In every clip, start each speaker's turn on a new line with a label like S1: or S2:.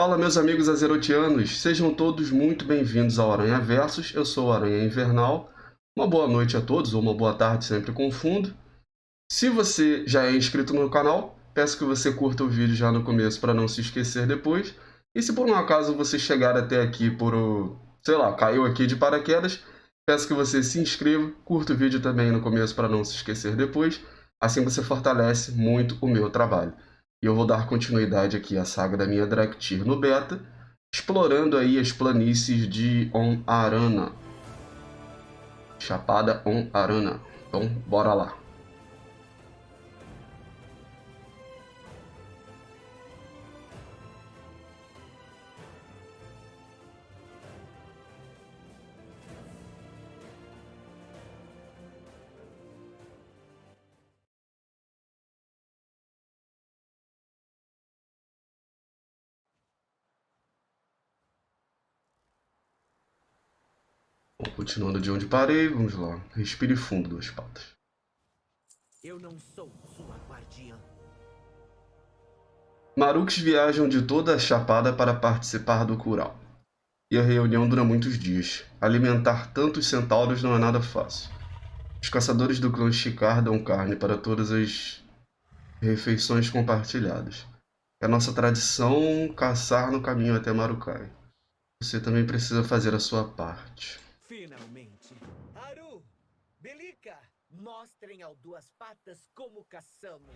S1: Fala, meus amigos azerotianos, sejam todos muito bem-vindos ao Aranha Versus. Eu sou o Aranha Invernal. Uma boa noite a todos, ou uma boa tarde, sempre confundo. Se você já é inscrito no canal, peço que você curta o vídeo já no começo para não se esquecer depois. E se por um acaso você chegar até aqui sei lá, caiu aqui de paraquedas, peço que você se inscreva, curta o vídeo também no começo para não se esquecer depois. Assim você fortalece muito o meu trabalho. E eu vou dar continuidade aqui à saga da minha Draktyr no beta, explorando aí as planícies de On Arana. Chapada On Arana. Então, bora lá. Bom, continuando de onde parei, vamos lá. Respire fundo, duas patas.
S2: Eu não sou sua guardiã.
S1: Maruks viajam de toda a Chapada para participar do curau. E a reunião dura muitos dias. Alimentar tantos centauros não é nada fácil. Os caçadores do clã Shikar dão carne para todas as refeições compartilhadas. É nossa tradição caçar no caminho até Marukai. Você também precisa fazer a sua parte.
S2: Finalmente. Haru! Belika! Mostrem ao Duas Patas como caçamos.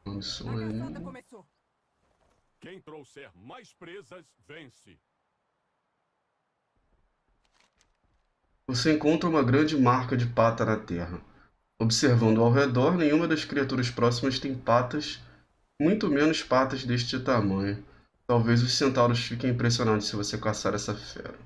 S1: Missões.
S3: Começou.
S4: Quem trouxer mais presas, vence.
S1: Você encontra uma grande marca de pata na terra. Observando ao redor, nenhuma das criaturas próximas tem patas, muito menos patas deste tamanho. Talvez os centauros fiquem impressionados se você caçar essa fera.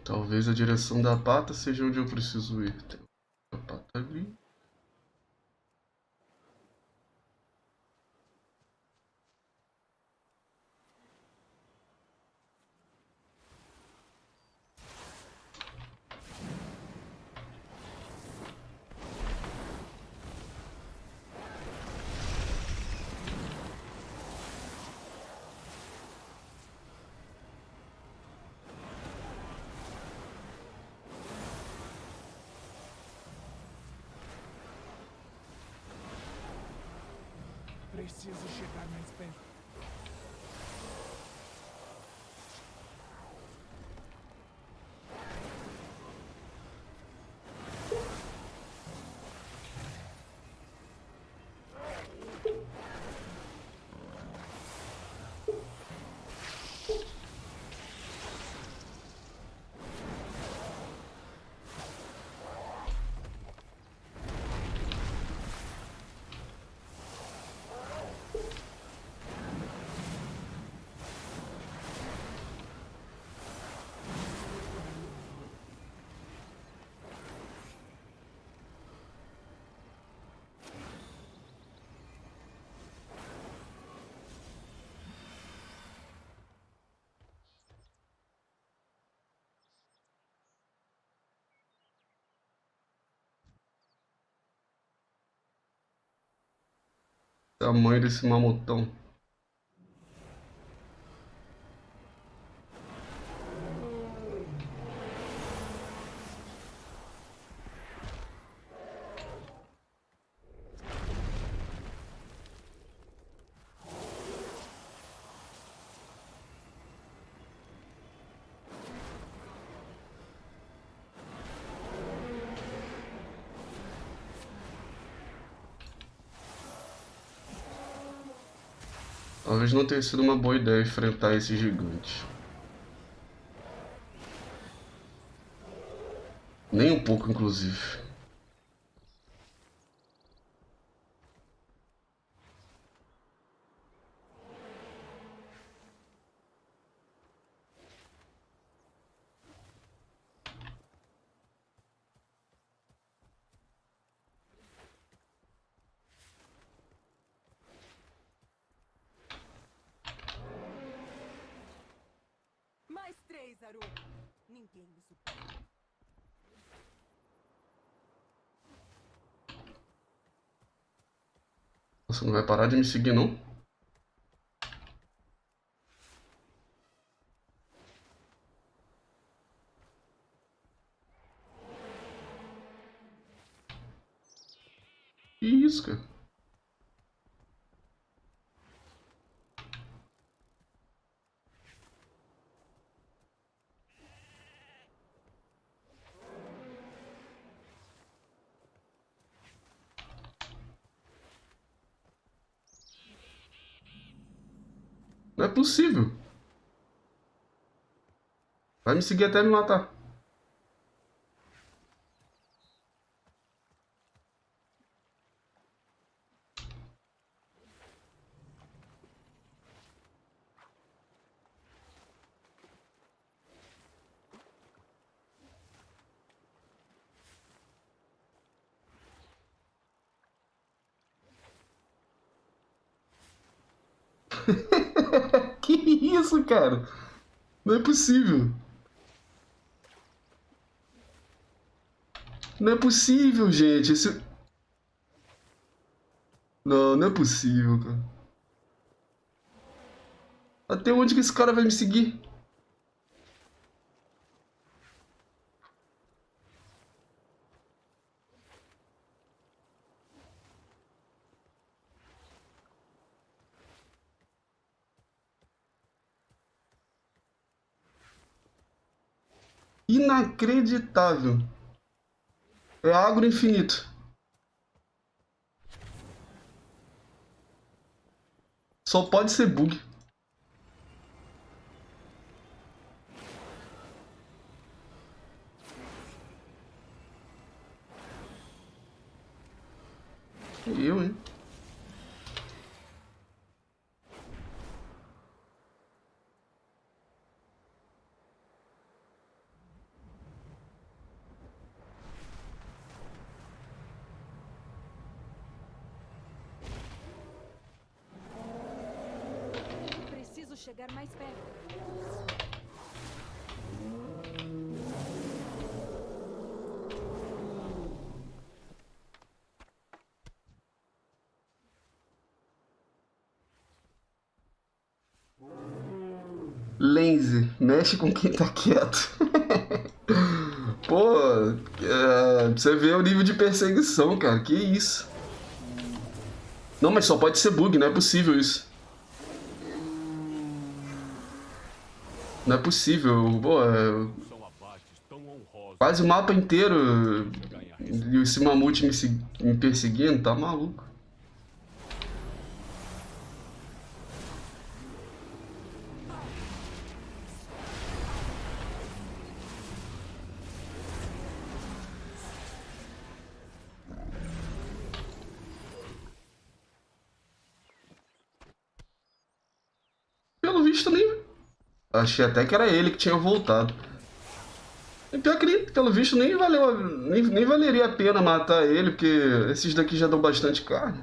S1: Talvez a direção da pata seja onde eu preciso ir. Tem a pata ali.
S3: Preciso chegar mais perto.
S1: Tamanho desse mamutão. Talvez não tenha sido uma boa ideia enfrentar esse gigante. Nem um pouco, inclusive.
S2: garoto. Ninguém me supera.
S1: Você não vai parar de me seguir, não? Que isso, cara? Não é possível. Vai me seguir até me matar. Que isso, cara? Não é possível. Não é possível, gente. Não, não é possível, cara. Até onde que esse cara vai me seguir? Inacreditável. É agro infinito. Só pode ser bug. Eu, hein?
S3: Preciso chegar mais perto.
S1: Lenze, mexe com quem tá quieto. Pô, você vê o nível de perseguição, cara. Que isso? Não, mas só pode ser bug, não é possível isso. Não é possível. Pô,
S4: São abates tão honrosos
S1: quase o mapa inteiro
S4: para ganhar
S1: e esse mamute me perseguindo, tá maluco. Pelo visto nem. Achei até que era ele que tinha voltado. E pior que, pelo visto, nem valeu, nem valeria a pena matar ele, porque esses daqui já dão bastante carne.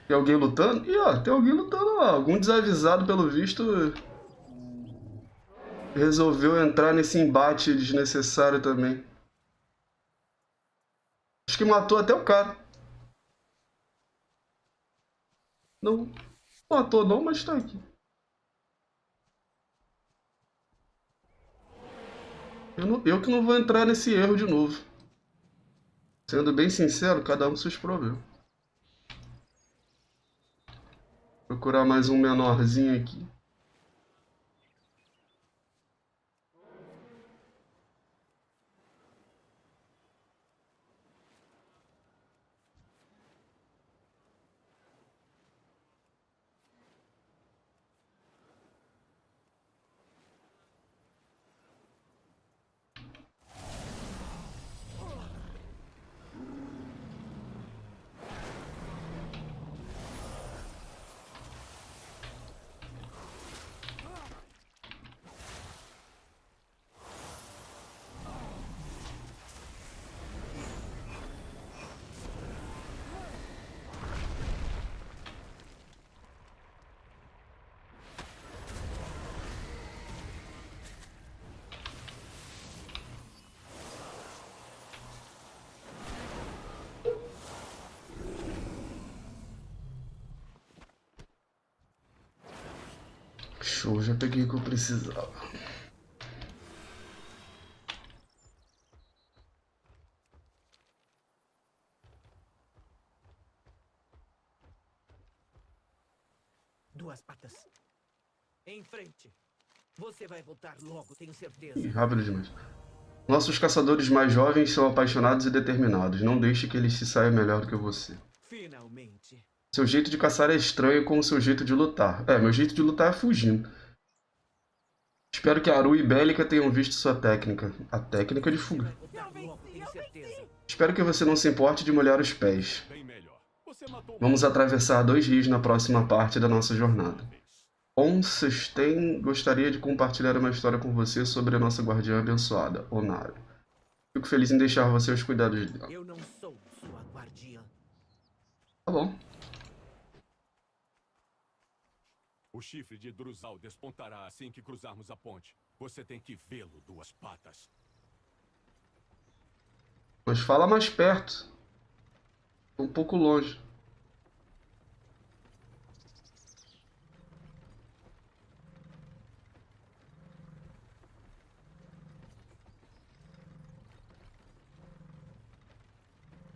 S1: Tem alguém lutando? Ih, ó, tem alguém lutando lá. Algum desavisado, pelo visto, resolveu entrar nesse embate desnecessário também. Acho que matou até o cara. Não matou não, mas tá aqui. Eu que não vou entrar nesse erro de novo. Sendo bem sincero, cada um com seus problemas. Procurar mais um menorzinho aqui. Show, já peguei o que eu precisava.
S2: Duas patas. Em frente. Você vai voltar logo, tenho
S1: Ih,
S2: certeza.
S1: rápido demais. Nossos caçadores mais jovens são apaixonados e determinados. Não deixe que eles se saiam melhor do que você.
S2: Finalmente.
S1: Seu jeito de caçar é estranho como seu jeito de lutar. Meu jeito de lutar é fugindo. Espero que Aru e Bélica tenham visto sua técnica. A técnica de
S2: Você
S1: fuga.
S2: vai voltar logo, tenho certeza.
S1: Espero que você não se importe de molhar os pés.
S4: Bem melhor. Você matou
S1: Vamos
S4: mais
S1: atravessar 2 rios na próxima parte da nossa jornada.
S4: uma vez.
S1: Onsenstein gostaria de compartilhar uma história com você sobre a nossa guardiã abençoada, Onara. Fico feliz em deixar você aos cuidados dela.
S2: Eu não sou sua guardiã.
S1: Tá bom.
S4: O chifre de Druzal despontará assim que cruzarmos a ponte. Você tem que vê-lo, Duas Patas.
S1: Mas fala mais perto. Tô um pouco longe.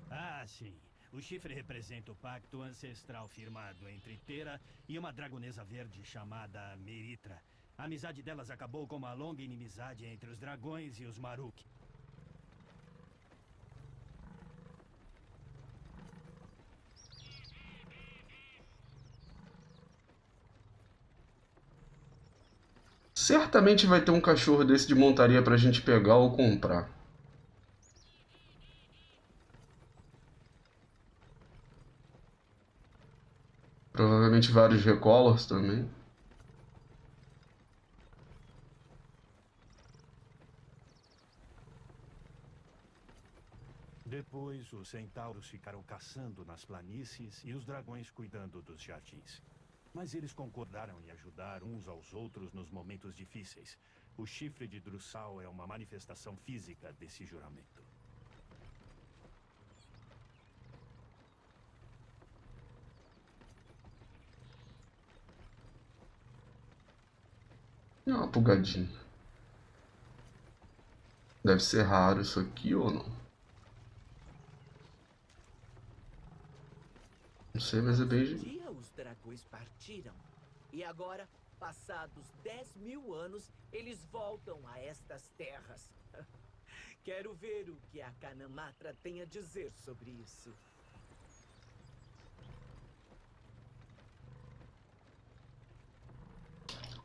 S5: Ah, sim. O chifre representa o pacto ancestral firmado entre Tera e uma dragonesa verde chamada Meritra. A amizade delas acabou com uma longa inimizade entre os dragões e os Maruk.
S1: Certamente vai ter um cachorro desse de montaria pra gente pegar ou comprar. Provavelmente vários Recolors também.
S5: Depois, os centauros ficaram caçando nas planícies e os dragões cuidando dos jardins. Mas eles concordaram em ajudar uns aos outros nos momentos difíceis. O chifre de Drusal é uma manifestação física desse juramento.
S1: É uma pulgadinha. Deve ser raro isso aqui ou não? Não sei, mas é
S2: Um
S1: bem...
S2: dia os dragões partiram. E agora, passados 10.000 anos, eles voltam a estas terras. Quero ver o que a Kanamatra tem a dizer sobre isso.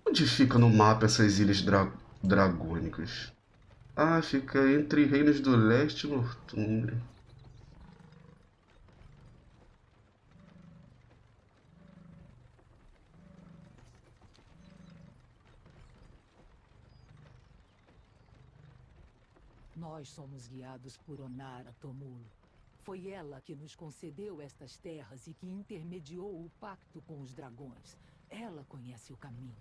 S1: Onde fica no mapa essas ilhas dragônicas? Ah, fica entre Reinos do Leste e Nortúmbria.
S6: Nós somos guiados por Onara Tomulo. Foi ela que nos concedeu estas terras e que intermediou o pacto com os dragões. Ela conhece o caminho.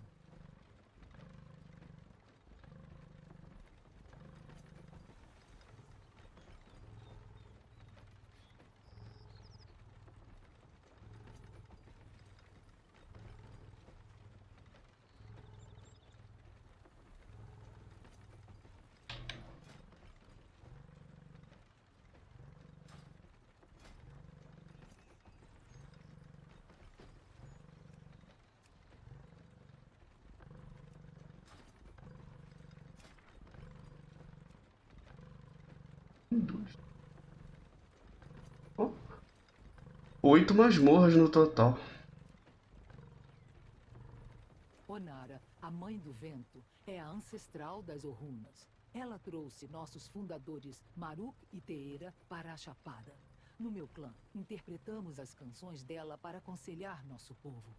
S1: Oh, 8 masmorras no total.
S6: Onara, a mãe do vento, é a ancestral das Orunas. Ela trouxe nossos fundadores Maruk e Teera para a Chapada. No meu clã, interpretamos as canções dela para aconselhar nosso povo.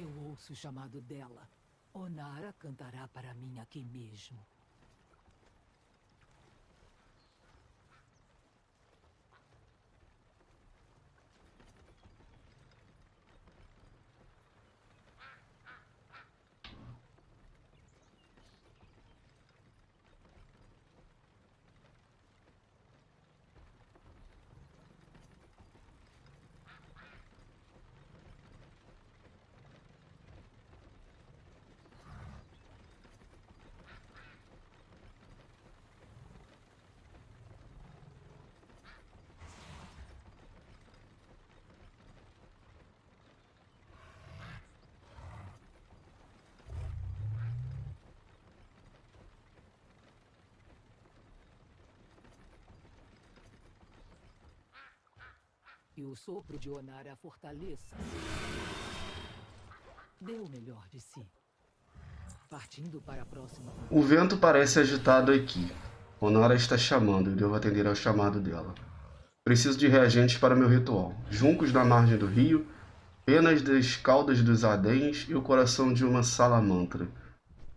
S6: Eu ouço o chamado dela. Onara cantará para mim aqui mesmo. E o sopro de Onara fortaleça. Dê o melhor de si. Partindo para a próxima.
S1: O vento parece agitado aqui. Onara está chamando e devo atender ao chamado dela. Preciso de reagentes para meu ritual. Juncos na margem do rio, penas das caudas dos adens e o coração de uma salamantra.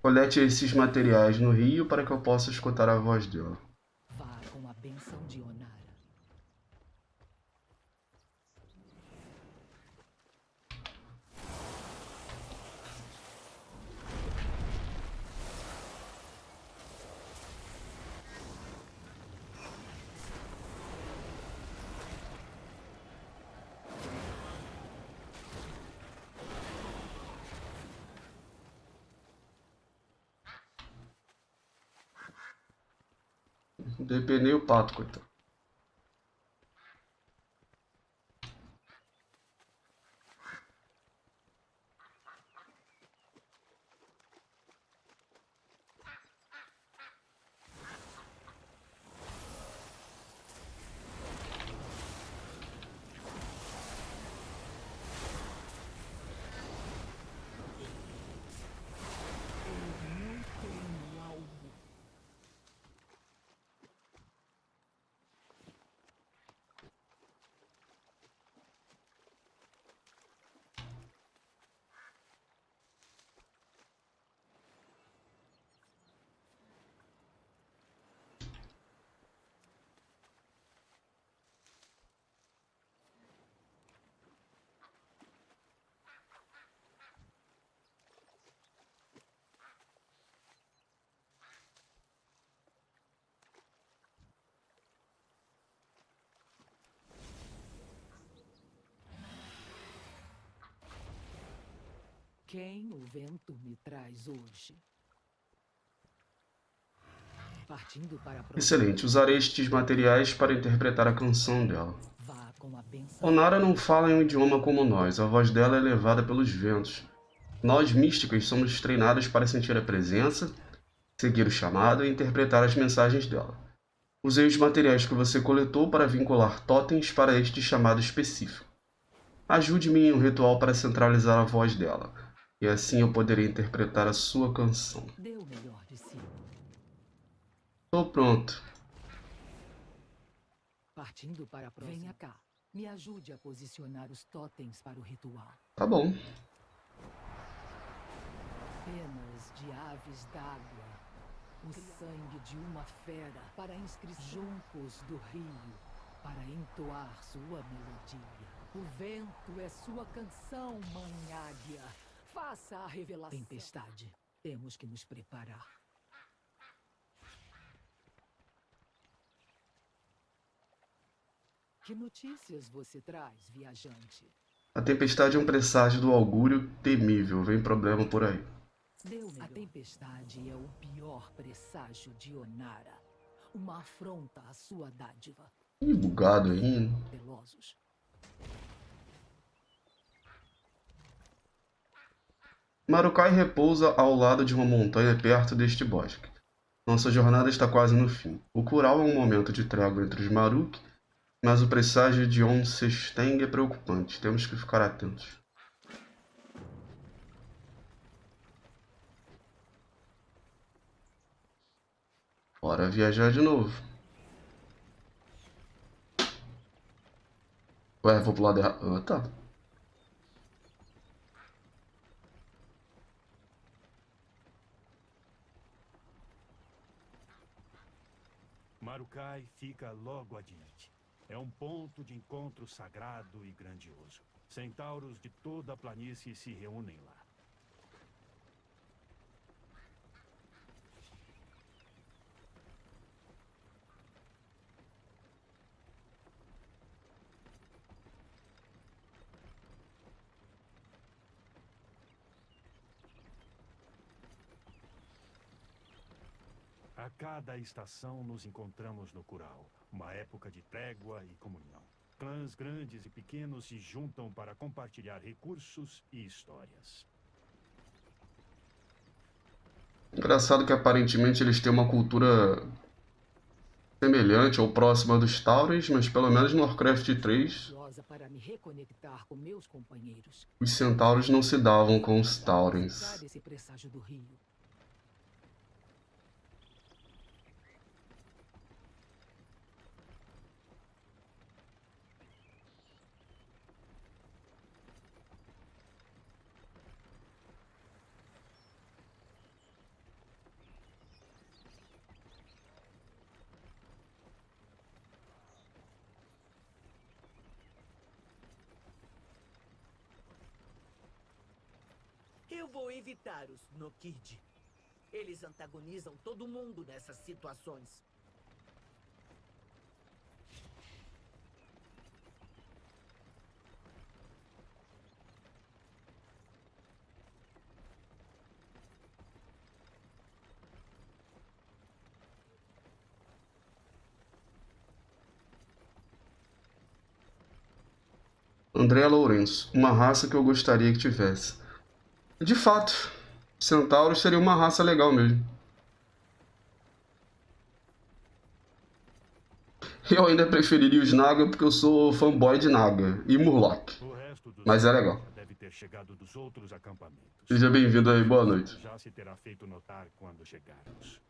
S1: Colete esses materiais no rio para que eu possa escutar a voz dela.
S6: Vá com a benção de Onara.
S1: Depenei o pato, coitado.
S6: Quem o vento me traz hoje? Partindo para a próxima.
S1: Excelente, usarei estes materiais para interpretar a canção dela.
S6: Vá com a benção.
S1: Onara não fala em um idioma como nós, a voz dela é levada pelos ventos. Nós, místicos, somos treinados para sentir a presença, seguir o chamado e interpretar as mensagens dela. Usei os materiais que você coletou para vincular totens para este chamado específico. Ajude-me em um ritual para centralizar a voz dela, e assim eu poderei interpretar a sua canção.
S6: Dê o melhor de si.
S1: Estou pronto.
S6: Partindo para a próxima. Venha cá. Me ajude a posicionar os totens para o ritual.
S1: Tá bom.
S6: Penas de aves d'água. O sangue de uma fera para inscrição. Juncos do rio para entoar sua melodia. O vento é sua canção, mãe águia. Faça a revelação. Tempestade. Temos que nos preparar. Que notícias você traz, viajante?
S1: A tempestade é um presságio do augúrio temível. Vem problema por aí.
S6: A tempestade é o pior presságio de Onara. Uma afronta à sua dádiva.
S1: Ih, bugado ainda.
S6: Velosos.
S1: Marukai repousa ao lado de uma montanha perto deste bosque. Nossa jornada está quase no fim. O curau é um momento de trégua entre os Maruk, mas o presságio de Onsesteng é preocupante. Temos que ficar atentos. Bora viajar de novo. Ué, vou pro lado errado. Ah, tá.
S5: Uruk-hai fica logo adiante. É um ponto de encontro sagrado e grandioso. Centauros de toda a planície se reúnem lá. A cada estação nos encontramos no curau, uma época de trégua e comunhão. Clãs grandes e pequenos se juntam para compartilhar recursos e histórias.
S1: Engraçado que aparentemente eles têm uma cultura semelhante ou próxima dos Taurens, mas pelo menos no Warcraft 3
S6: Para me reconectar com meus companheiros.
S1: os Centauros não se davam com os Taurens.
S6: Esse presságio do rio.
S2: Eu vou evitar os Nokid. Eles antagonizam todo mundo nessas situações.
S1: André Lourenço, uma raça que eu gostaria que tivesse. De fato, Centauros seria uma raça legal mesmo. Eu ainda preferiria os Naga porque eu sou fanboy de Naga e Murloc. Mas é legal.
S5: Deve ter chegado dos outros acampamentos.
S1: Seja bem-vindo aí, boa noite.
S5: Já se terá feito notar quando chegarmos.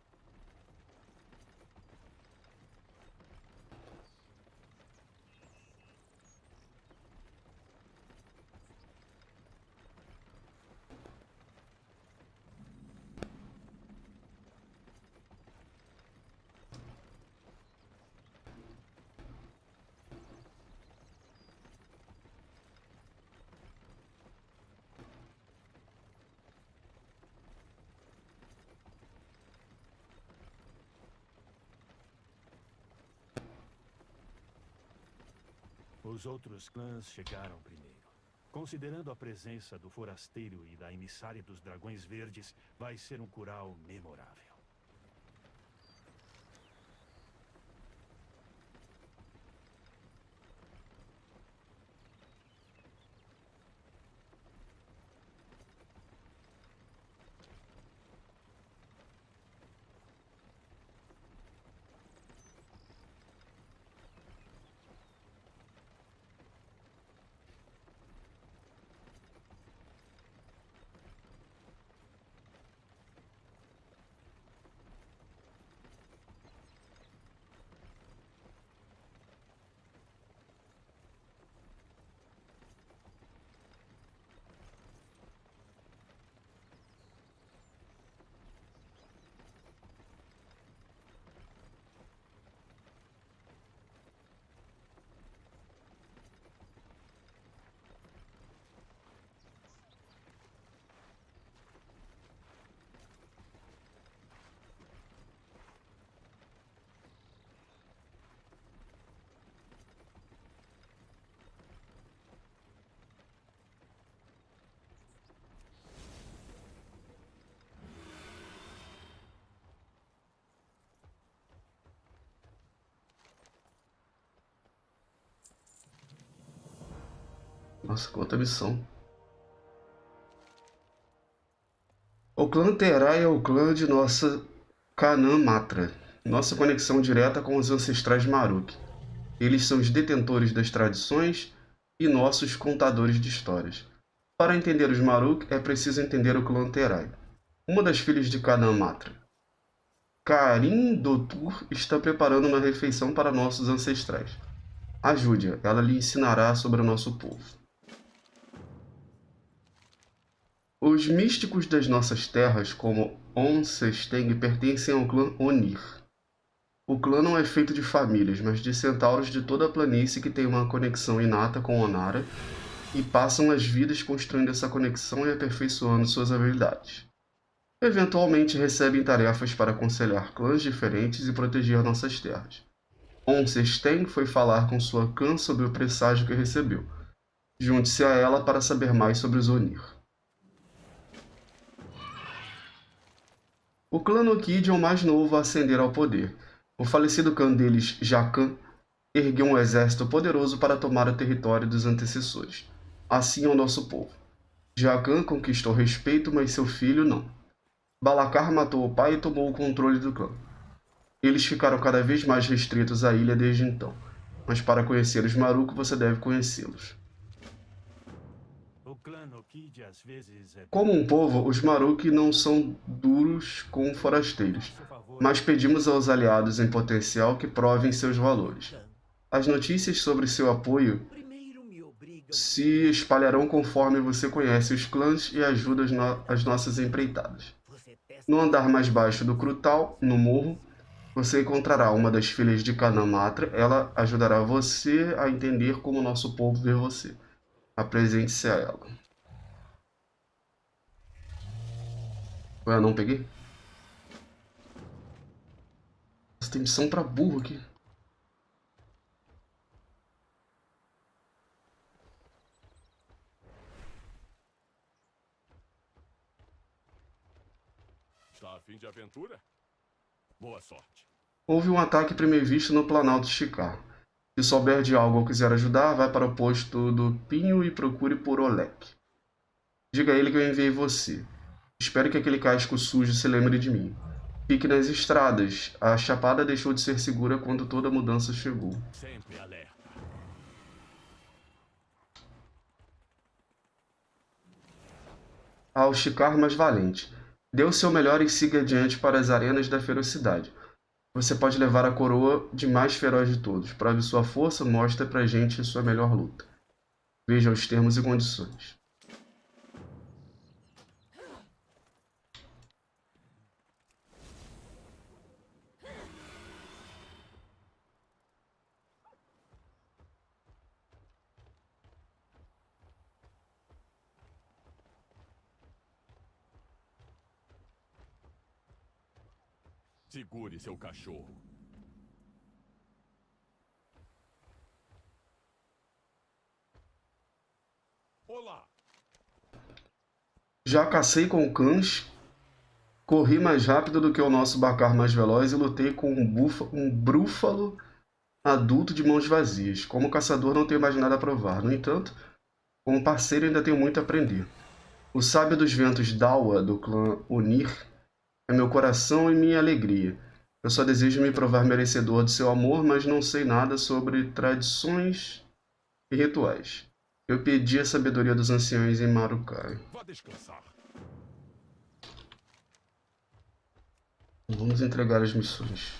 S5: Os outros clãs chegaram primeiro. Considerando a presença do forasteiro e da emissária dos dragões verdes, vai ser um curau memorável.
S1: Nossa, quanta missão. O clã Terai é o clã de nossa Canaan Matra, nossa conexão direta com os ancestrais Maruk. Eles são os detentores das tradições e nossos contadores de histórias. Para entender os Maruk, é preciso entender o clã Terai. Uma das filhas de Canaan Matra, Karin Dotur, está preparando uma refeição para nossos ancestrais. Ajude-a, ela lhe ensinará sobre o nosso povo. Os místicos das nossas terras, como On Sesteng, pertencem ao clã Onir. O clã não é feito de famílias, mas de centauros de toda a planície que têm uma conexão inata com Onara e passam as vidas construindo essa conexão e aperfeiçoando suas habilidades. Eventualmente recebem tarefas para aconselhar clãs diferentes e proteger nossas terras. Onsesten foi falar com sua clã sobre o presságio que recebeu. Junte-se a ela para saber mais sobre os Onir. O clã Nokid é o mais novo a ascender ao poder. O falecido clã deles, Jacan, ergueu um exército poderoso para tomar o território dos antecessores. Assim é o nosso povo. Jacan conquistou respeito, mas seu filho não. Balakar matou o pai e tomou o controle do clã. Eles ficaram cada vez mais restritos à ilha desde então. Mas para conhecer os Maruk, você deve conhecê-los.
S5: O clã Nokid às vezes é...
S1: Como um povo, os Maruk não são duros com forasteiros, mas pedimos aos aliados em potencial que provem seus valores. As notícias sobre seu apoio se espalharão conforme você conhece os clãs e ajuda as nossas empreitadas. No andar mais baixo do Crutal, no morro, você encontrará uma das filhas de Kanamatra. Ela ajudará você a entender como nosso povo vê você. Apresente-se a ela. Ué, não peguei? Nossa, tem missão pra burro aqui.
S4: Está a fim de aventura? Boa sorte.
S1: Houve um ataque previsto no Planalto Shikar. Se souber de algo ou quiser ajudar, vai para o posto do Pinho e procure por Olek. Diga a ele que eu enviei você. Espero que aquele casco sujo se lembre de mim. Fique nas estradas. A chapada deixou de ser segura quando toda a mudança chegou.
S4: Sempre alerta.
S1: Ao Shikar mais valente. Dê o seu melhor e siga adiante para as arenas da ferocidade. Você pode levar a coroa de mais feroz de todos. Prove sua força, mostre pra gente sua melhor luta. Veja os termos e condições.
S4: Segure seu cachorro. Olá!
S1: Já cacei com cães, corri mais rápido do que o nosso Bacar mais veloz e lutei com um brúfalo adulto de mãos vazias. Como caçador não tenho mais nada a provar. No entanto, como parceiro ainda tenho muito a aprender. O sábio dos ventos Dawa, do clã Onir, é meu coração e minha alegria. Eu só desejo me provar merecedor do seu amor, mas não sei nada sobre tradições e rituais. Eu pedi a sabedoria dos anciãos em Marukai.
S4: Vá descansar.
S1: Vamos entregar as missões.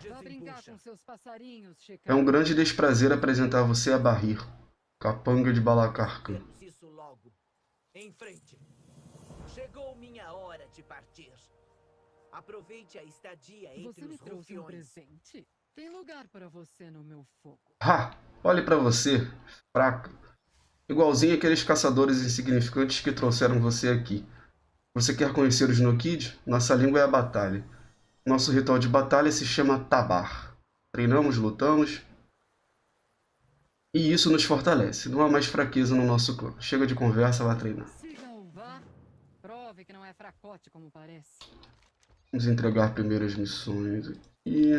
S6: Vá brincar com seus passarinhos,
S1: É
S6: Shikar.
S1: um grande desprazer apresentar você a Bahir, capanga de Balakarkan.
S2: Vemos isso logo. Em frente. Chegou minha hora de partir. Aproveite a estadia entre
S6: Você me
S2: os
S6: trouxe um
S2: rufiões.
S6: presente? Tem lugar para você no meu fogo.
S1: Ha! Olhe pra você, fraca. Igualzinho aqueles caçadores insignificantes que trouxeram você aqui. Você quer conhecer os Nokid? Nossa língua é a batalha. Nosso ritual de batalha se chama Tabar. Treinamos, lutamos. E isso nos fortalece. Não há mais fraqueza no nosso clã. Chega de conversa, vá treinar.
S6: Siga-o, vá. Prove que não é fracote como parece.
S1: Vamos entregar primeiro as missões aqui.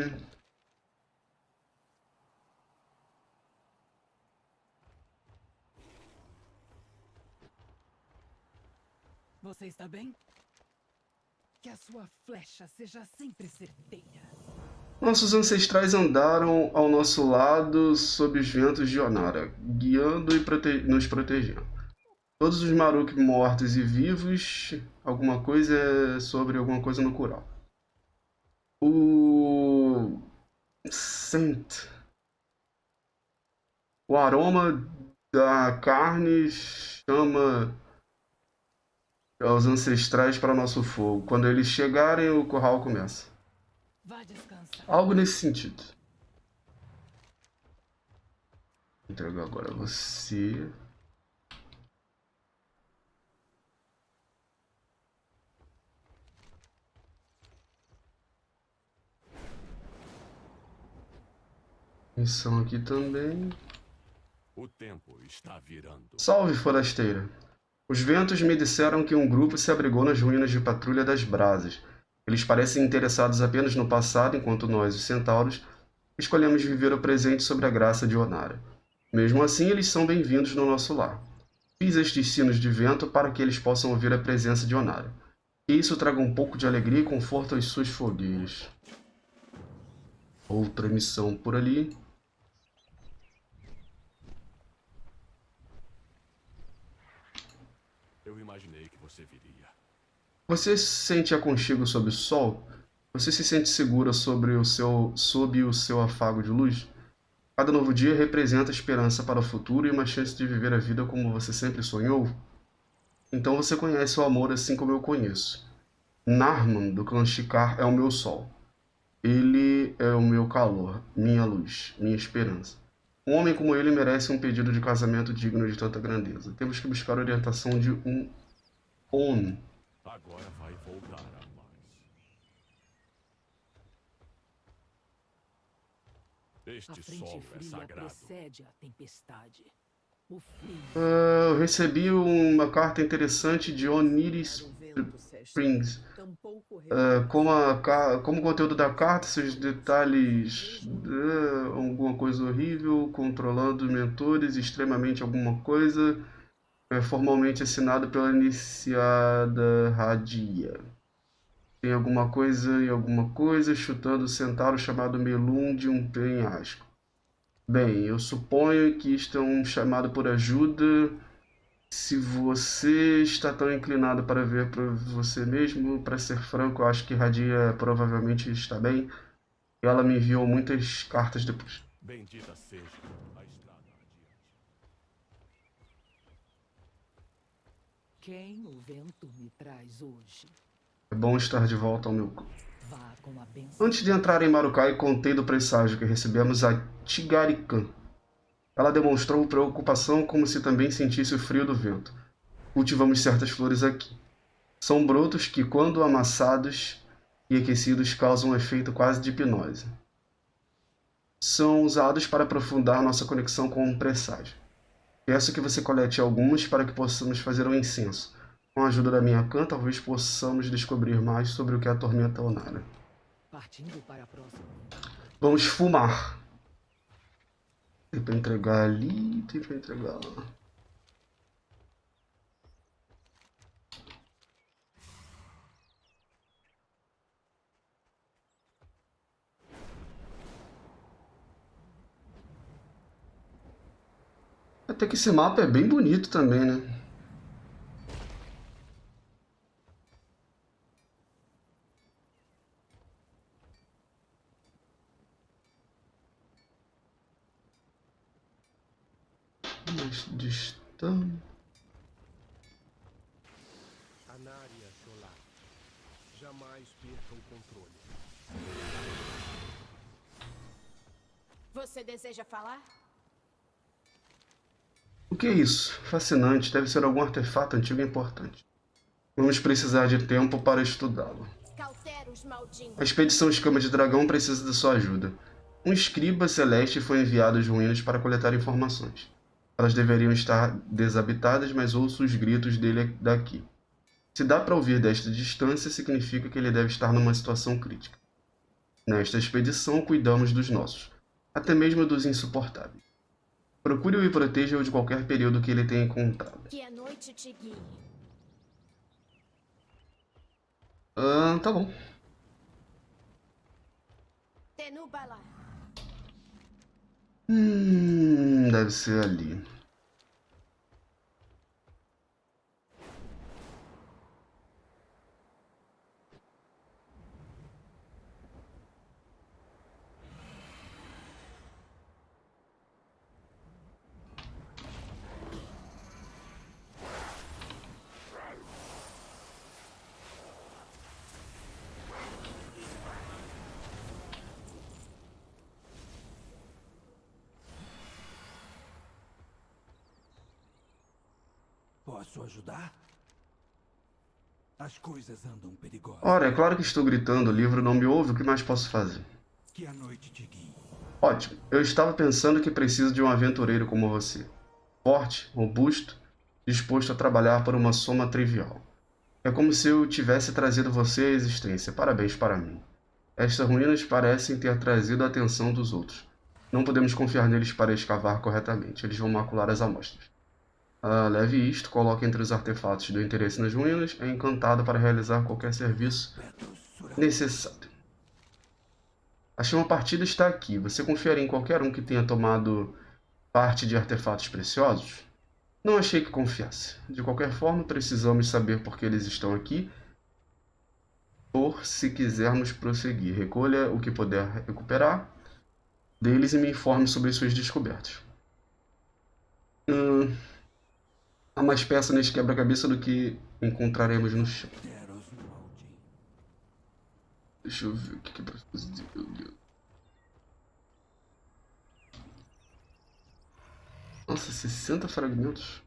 S6: Você está bem? Que a sua flecha seja sempre certeira.
S1: Nossos ancestrais andaram ao nosso lado sob os ventos de Onara, guiando e nos protegendo. Todos os Maruk mortos e vivos, alguma coisa sobre alguma coisa no Kural. O aroma da carne chama aos ancestrais para nosso fogo. Quando eles chegarem, o curral começa.
S6: Vá descansar.
S1: Algo nesse sentido. Vou entregar agora você. Missão aqui também.
S4: O tempo está virando.
S1: Salve, forasteira. Os ventos me disseram que um grupo se abrigou nas ruínas de Patrulha das Brasas. Eles parecem interessados apenas no passado, enquanto nós, os centauros, escolhemos viver o presente sobre a graça de Onara. Mesmo assim, eles são bem-vindos no nosso lar. Fiz estes sinos de vento para que eles possam ouvir a presença de Onara. Que isso traga um pouco de alegria e conforto às suas fogueiras. Outra missão por ali.
S4: Eu imaginei que você viria.
S1: Você se sente aconchego sob o sol? Você se sente segura sob o seu afago de luz? Cada novo dia representa esperança para o futuro e uma chance de viver a vida como você sempre sonhou? Então você conhece o amor assim como eu conheço. Narman, do clã Shikar, é o meu sol. Ele é o meu calor, minha luz, minha esperança. Um homem como ele merece um pedido de casamento digno de tanta grandeza. Temos que buscar a orientação de um On.
S4: Agora vai voltar a paz.
S6: A
S4: Este
S6: frente
S4: solo é
S6: fria
S4: sagrado.
S6: precede a tempestade. O frio
S1: Eu recebi uma carta interessante de Oniris
S2: Para um vento se
S1: Springs.
S2: tampouco
S1: Como o conteúdo da carta, seus detalhes, alguma coisa horrível, controlando os mentores, extremamente alguma coisa, formalmente assinado pela iniciada Radia. Tem alguma coisa e alguma coisa, chutando o centauro chamado Melum de um penhasco. Bem, eu suponho que isto é um chamado por ajuda. Se você está tão inclinado para ver por você mesmo, para ser franco, eu acho que Radia provavelmente está bem. E ela me enviou muitas cartas depois.
S4: Bendita seja a estrada adiante.
S6: Quem o vento me traz hoje?
S1: É bom estar de volta ao meu clube.
S6: Vá com a bênção.
S1: Antes de entrar em Marukai, contei do presságio que recebemos a Tigarican. Ela demonstrou preocupação como se também sentisse o frio do vento. Cultivamos certas flores aqui. São brotos que, quando amassados e aquecidos, causam um efeito quase de hipnose. São usados para aprofundar nossa conexão com o presságio. Peço que você colete algumas para que possamos fazer um incenso. Com a ajuda da minha cã, talvez possamos descobrir mais sobre o que atormenta Onara.
S6: Partindo para a próxima.
S1: Vamos fumar. Tem pra entregar ali, tem pra entregar lá. Até que esse mapa é bem bonito também, né? Mais distante.
S7: Anária Solar. Jamais perca o controle.
S3: Você deseja falar?
S1: O que é isso? Fascinante. Deve ser algum artefato antigo e importante. Vamos precisar de tempo para estudá-lo.
S3: Cauteros malditos.
S1: A expedição Escama de Dragão precisa de sua ajuda. Um escriba celeste foi enviado às ruínas para coletar informações. Elas deveriam estar desabitadas, mas ouço os gritos dele daqui. Se dá para ouvir desta distância, significa que ele deve estar numa situação crítica. Nesta expedição, cuidamos dos nossos, até mesmo dos insuportáveis. Procure-o e proteja-o de qualquer período que ele tenha encontrado.
S3: Que a noite te guie.
S1: Tá bom.
S3: Tenubala.
S1: Deve ser ali.
S8: Posso ajudar? As coisas andam perigosas.
S1: Ora, é claro que estou gritando, o livro não me ouve, o que mais posso fazer?
S8: Que a noite te guie.
S1: Ótimo, eu estava pensando que preciso de um aventureiro como você. Forte, robusto, disposto a trabalhar por uma soma trivial. É como se eu tivesse trazido você à existência. Parabéns para mim. Estas ruínas parecem ter trazido a atenção dos outros. Não podemos confiar neles para escavar corretamente. Eles vão macular as amostras. Leve isto, coloque entre os artefatos do interesse nas ruínas. É encantado para realizar qualquer serviço necessário. Achei uma partida está aqui. Você confiaria em qualquer um que tenha tomado parte de artefatos preciosos? Não achei que confiasse. De qualquer forma, precisamos saber por que eles estão aqui. Por se quisermos prosseguir. Recolha o que puder recuperar deles e me informe sobre suas descobertas. Há mais peça neste quebra-cabeça do que encontraremos no chão. Deixa eu ver o que é pra fazer. Nossa, 60 fragmentos.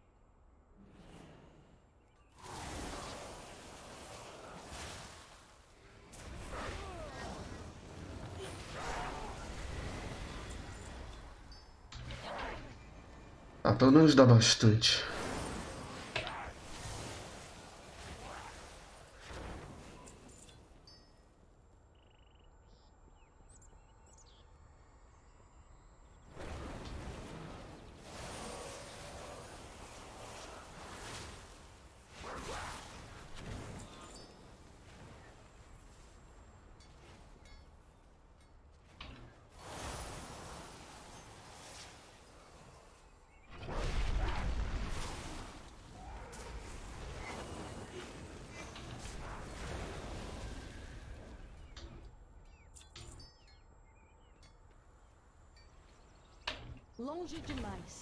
S1: Pelo menos dá bastante.
S3: Longe demais.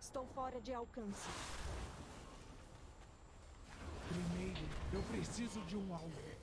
S3: Estou fora de alcance.
S8: Primeiro, eu preciso de um alvo.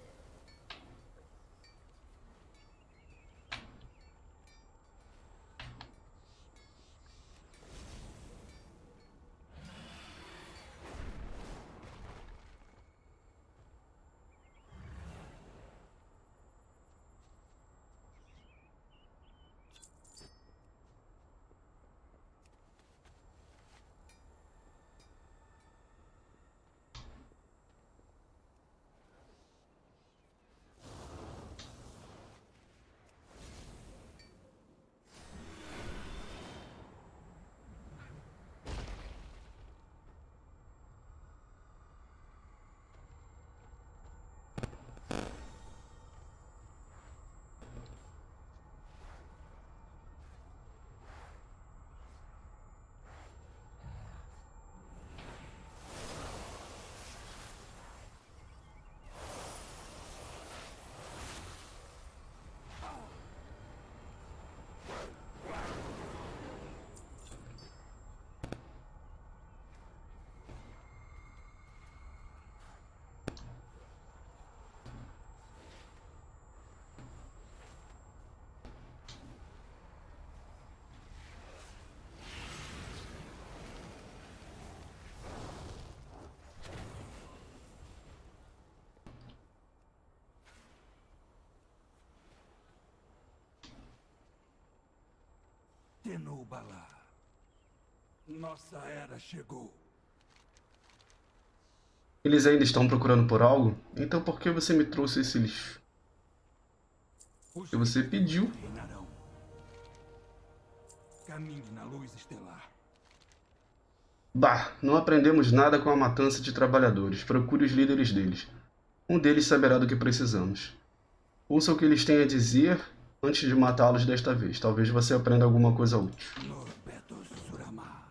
S8: Tenubala. Nossa era chegou.
S1: Eles ainda estão procurando por algo? Então por que você me trouxe esse lixo? Porque você pediu.
S8: Reinarão. Caminhe na luz estelar.
S1: Bah, não aprendemos nada com a matança de trabalhadores. Procure os líderes deles. Um deles saberá do que precisamos. Ouça o que eles têm a dizer antes de matá-los desta vez. Talvez você aprenda alguma coisa útil.
S8: Norberto Surama.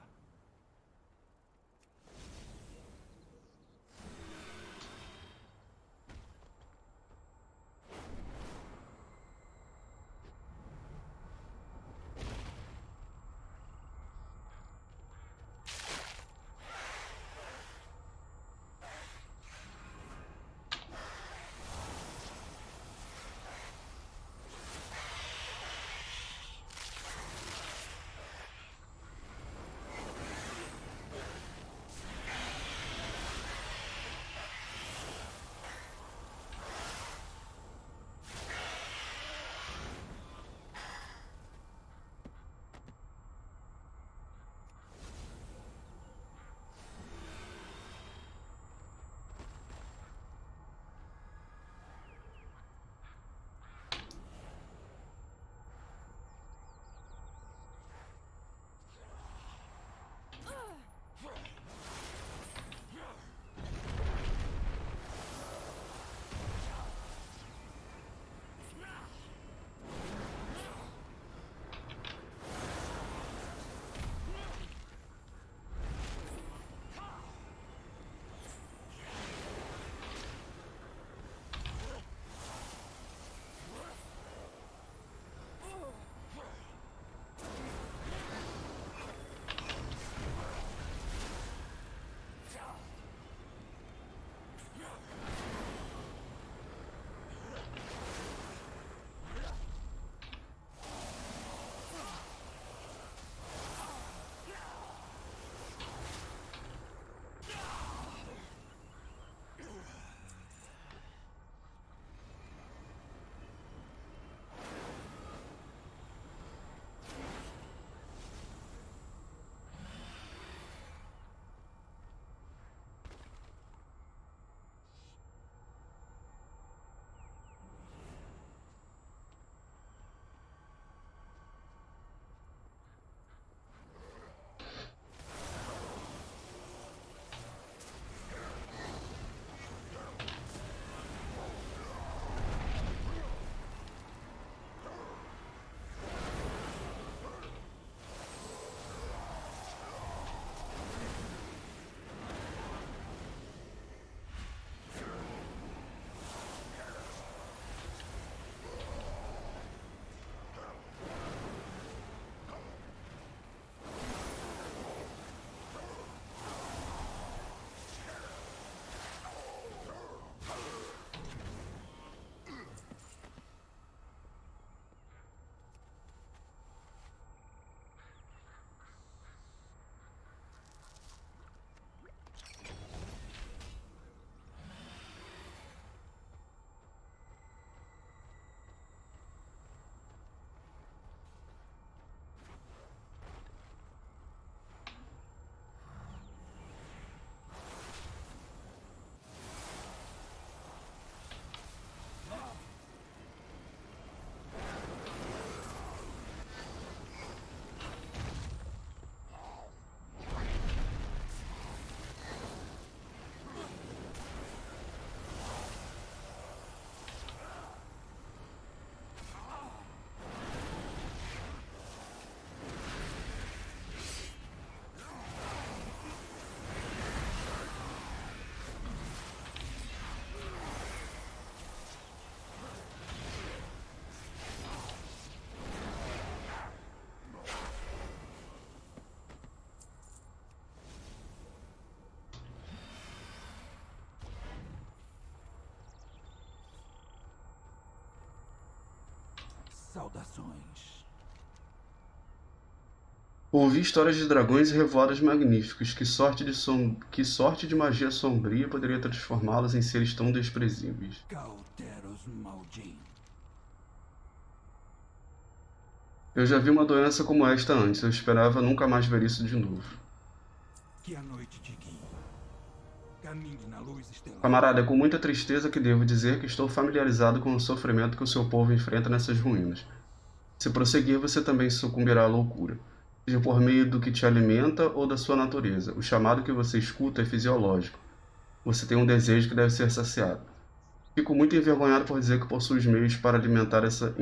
S8: Saudações.
S1: Ouvi histórias de dragões e revoadas magníficos. Que sorte de magia sombria poderia transformá-los em seres tão desprezíveis.
S8: Cauteros Maldin.
S1: Eu já vi uma doença como esta antes. Eu esperava nunca mais ver isso de novo.
S8: Que a noite te guie. Caminhe na luz estelar.
S1: Camarada, é com muita tristeza que devo dizer que estou familiarizado com o sofrimento que o seu povo enfrenta nessas ruínas. Se prosseguir, você também sucumbirá à loucura, seja por meio do que te alimenta ou da sua natureza. O chamado que você escuta é fisiológico. Você tem um desejo que deve ser saciado. Fico muito envergonhado por dizer que possui os meios para alimentar essa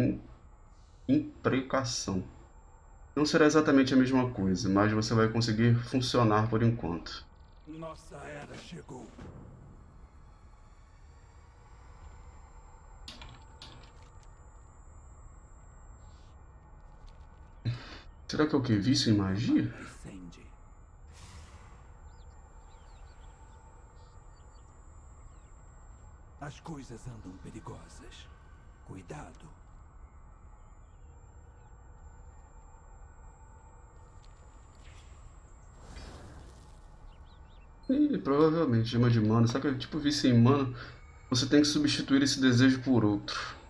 S1: imprecação. Não será exatamente a mesma coisa, mas você vai conseguir funcionar por enquanto.
S8: Nossa era chegou.
S1: Será que é o que? Vício em magia?
S8: Descende. As coisas andam perigosas. Cuidado.
S1: Ih, provavelmente, gema de mana. Será que é tipo vício em mana? Você tem que substituir esse desejo por outro.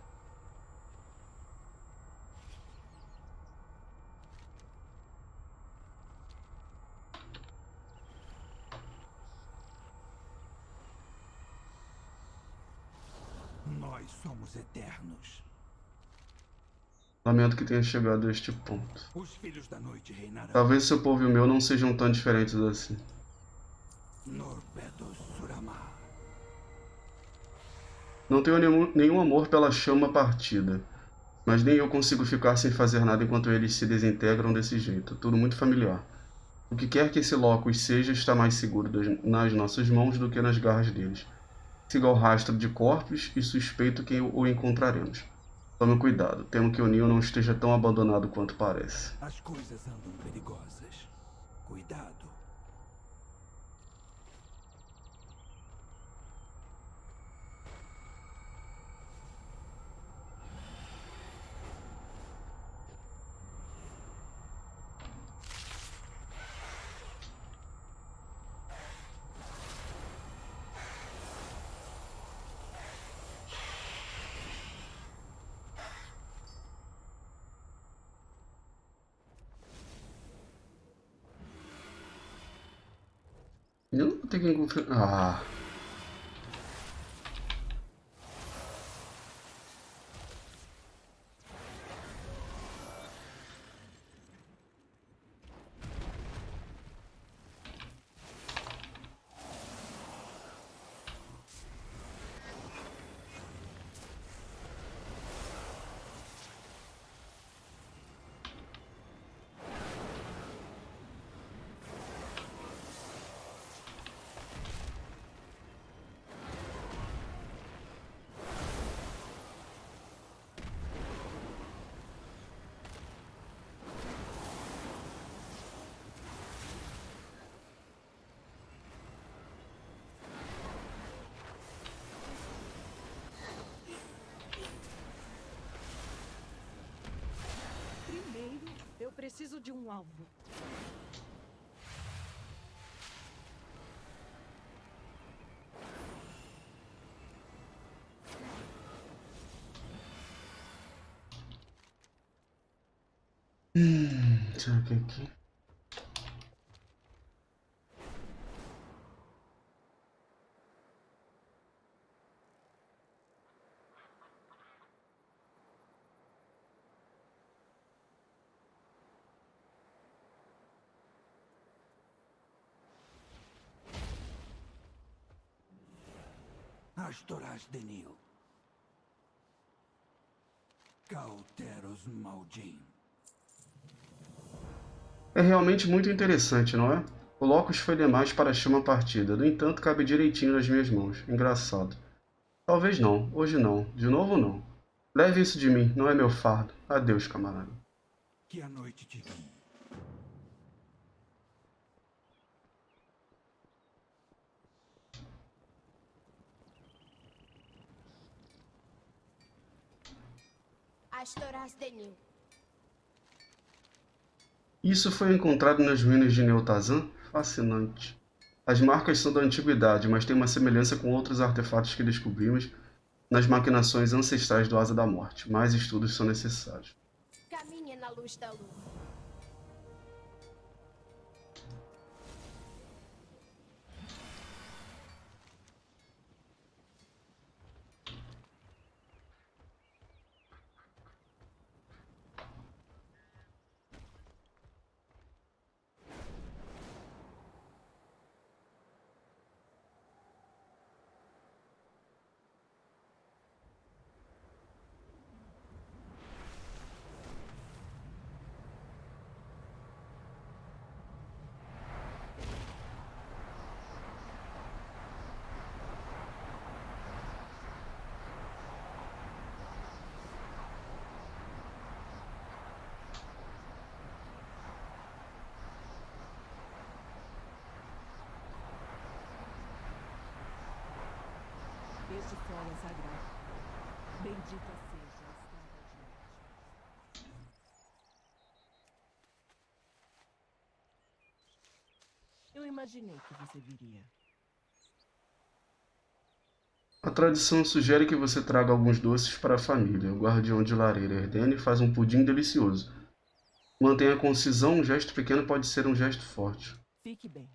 S8: Nós somos eternos.
S1: Lamento que tenha chegado a este ponto.
S8: Os filhos da noite reinarão.
S1: Talvez seu povo e o meu não sejam tão diferentes assim.
S8: Norbedos Surama.
S1: Não tenho nenhum amor pela chama partida, mas nem eu consigo ficar sem fazer nada enquanto eles se desintegram desse jeito. Tudo muito familiar. O que quer que esse locus seja está mais seguro nas nossas mãos do que nas garras deles. Siga o rastro de corpos e suspeito que o encontraremos. Tome cuidado, temo que o Neo não esteja tão abandonado quanto parece.
S8: As coisas andam perigosas. Cuidado.
S1: Eu não vou ter que confiar. Ah.
S3: Primeiro, eu preciso de um alvo.
S1: Será que é aqui?
S8: Astoras Denil. Cauteros Maldin.
S1: É realmente muito interessante, não é? O Locus foi demais para a chama partida, no entanto cabe direitinho nas minhas mãos. Engraçado. Talvez não, hoje não, de novo não. Leve isso de mim, não é meu fardo. Adeus, camarada.
S8: Que a noite te guie.
S9: Astoras Denil.
S1: Isso foi encontrado nas ruínas de Neotazan? Fascinante. As marcas são da antiguidade, mas tem uma semelhança com outros artefatos que descobrimos nas maquinações ancestrais do Asa da Morte. Mais estudos são necessários.
S9: caminhe na luz da lua.
S6: Este solo é sagrado. Bendita seja a estrada de hoje.
S10: Eu imaginei que você viria.
S1: A tradição sugere que você traga alguns doces para a família. O guardião de lareira Erdene faz um pudim delicioso. Mantenha a concisão, um gesto pequeno pode ser um gesto forte.
S10: Fique bem.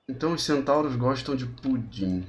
S1: Então os centauros gostam de pudim.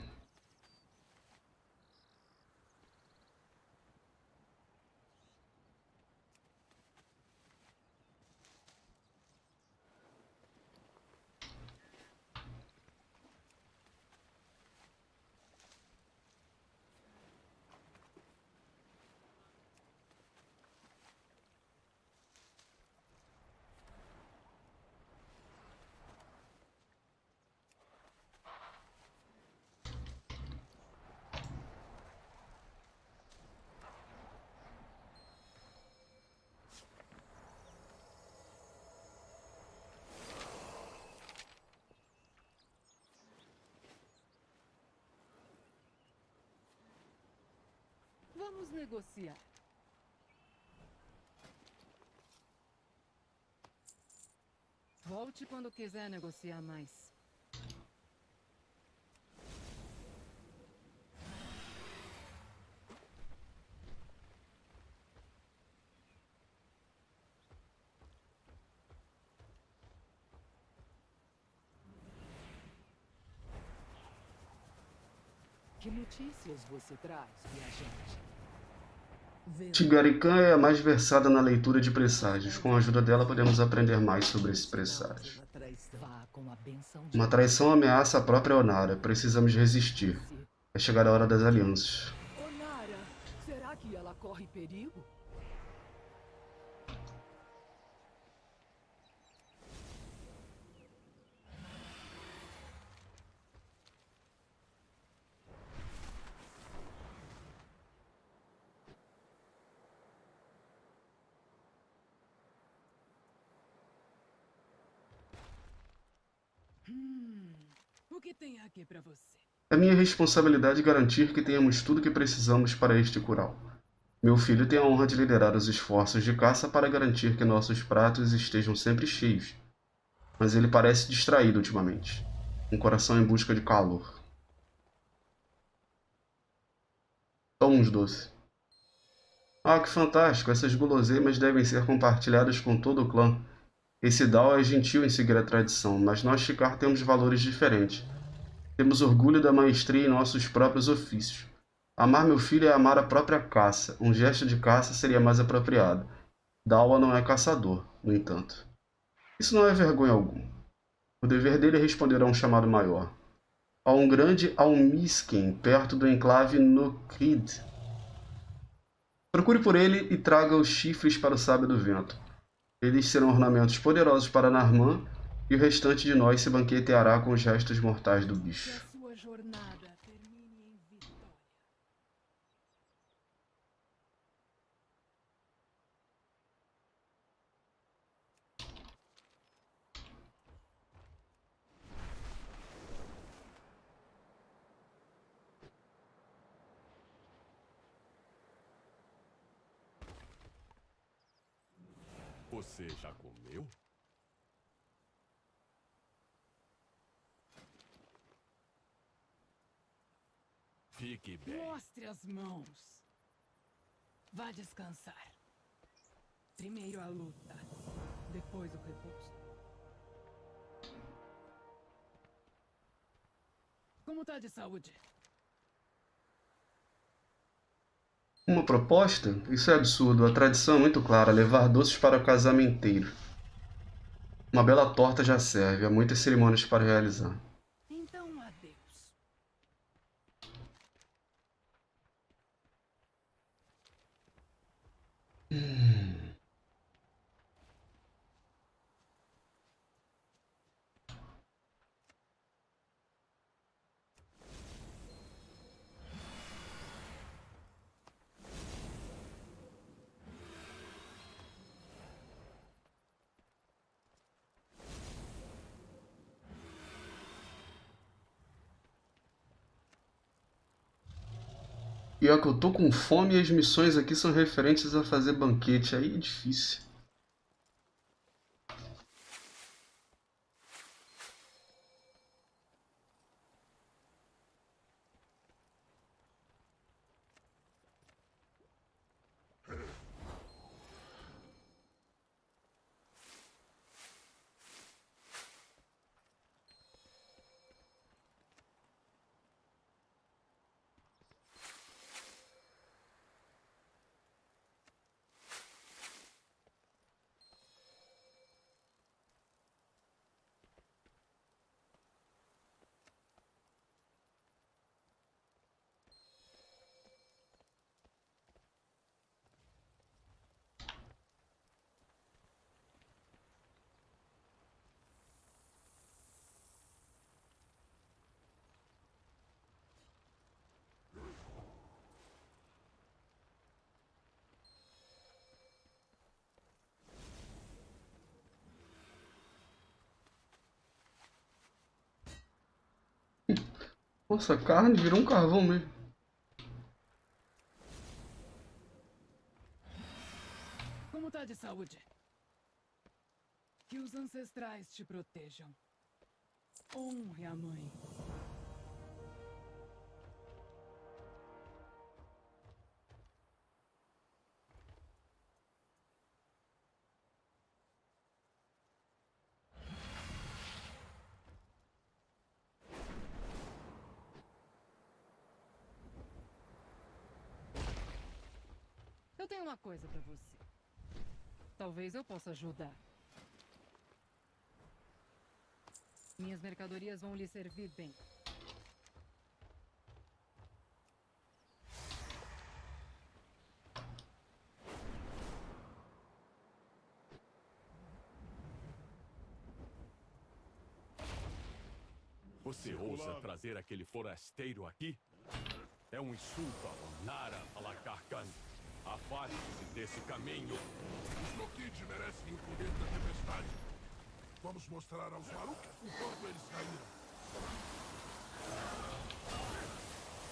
S6: Vamos negociar. Volte quando quiser negociar mais. Que notícias você traz, viajante?
S1: Tigarican é a mais versada na leitura de presságios. Com a ajuda dela podemos aprender mais sobre esse presságio.
S6: Vá com a benção de
S1: Uma traição ameaça a própria Onara. Precisamos resistir. É chegar a hora das alianças.
S6: Onara, será que ela corre perigo? O que tem aqui pra você?
S1: É minha responsabilidade garantir que tenhamos tudo o que precisamos para este curau. Meu filho tem a honra de liderar os esforços de caça para garantir que nossos pratos estejam sempre cheios. Mas ele parece distraído ultimamente. Um coração em busca de calor. Toma uns doces. Ah, que fantástico! Essas guloseimas devem ser compartilhadas com todo o clã. Esse Dao é gentil em seguir a tradição, mas nós Shikar temos valores diferentes. Temos orgulho da maestria em nossos próprios ofícios. Amar meu filho é amar a própria caça. Um gesto de caça seria mais apropriado. Dawa não é caçador, no entanto. Isso não é vergonha alguma. O dever dele é responder a um chamado maior. Há um grande Almisken perto do enclave Nokrid. Procure por ele e traga os chifres para o Sábio do Vento. Eles serão ornamentos poderosos para Narman e o restante de nós se banqueteará com os restos mortais do
S6: Que
S1: bicho.
S6: a sua jornada termine em vitória.
S4: Você já comeu? Fique bem.
S6: Mostre as mãos. Vá descansar. Primeiro a luta, depois o repouso. Como tá de saúde?
S1: Uma proposta? Isso é absurdo. A tradição é muito clara: levar doces para o casamenteiro. Uma bela torta já serve. Há muitas cerimônias para realizar.
S6: Então, adeus.
S1: Pior que eu tô com fome e as missões aqui são referentes a fazer banquete. Aí é difícil. Nossa, a carne virou um carvão mesmo.
S6: Como tá de saúde? Que os ancestrais te protejam. Honre a mãe. Eu tenho uma coisa pra você. Talvez eu possa ajudar. Minhas mercadorias vão lhe servir bem.
S4: Você ousa trazer aquele forasteiro aqui? É um insulto a Onara Alakarkan. Afaste-se desse caminho.
S9: Os Lokid merecem o poder da tempestade. Vamos mostrar aos Maruk o quanto eles caíram.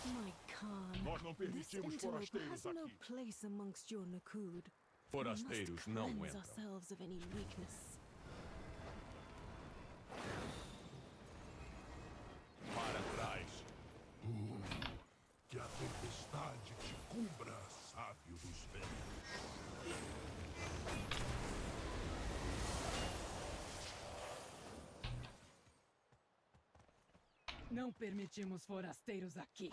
S10: My Khan,
S4: Nós não permitimos
S10: this interloper
S4: forasteiros
S10: has no
S4: aqui.
S10: place amongst your Nakud.
S4: Forasteiros
S10: We
S4: não
S10: must
S4: entram.
S10: cleanse ourselves of any weakness.
S4: Para trás.
S9: Que a tempestade te cubra, sábio dos ventos.
S6: Não permitimos forasteiros aqui.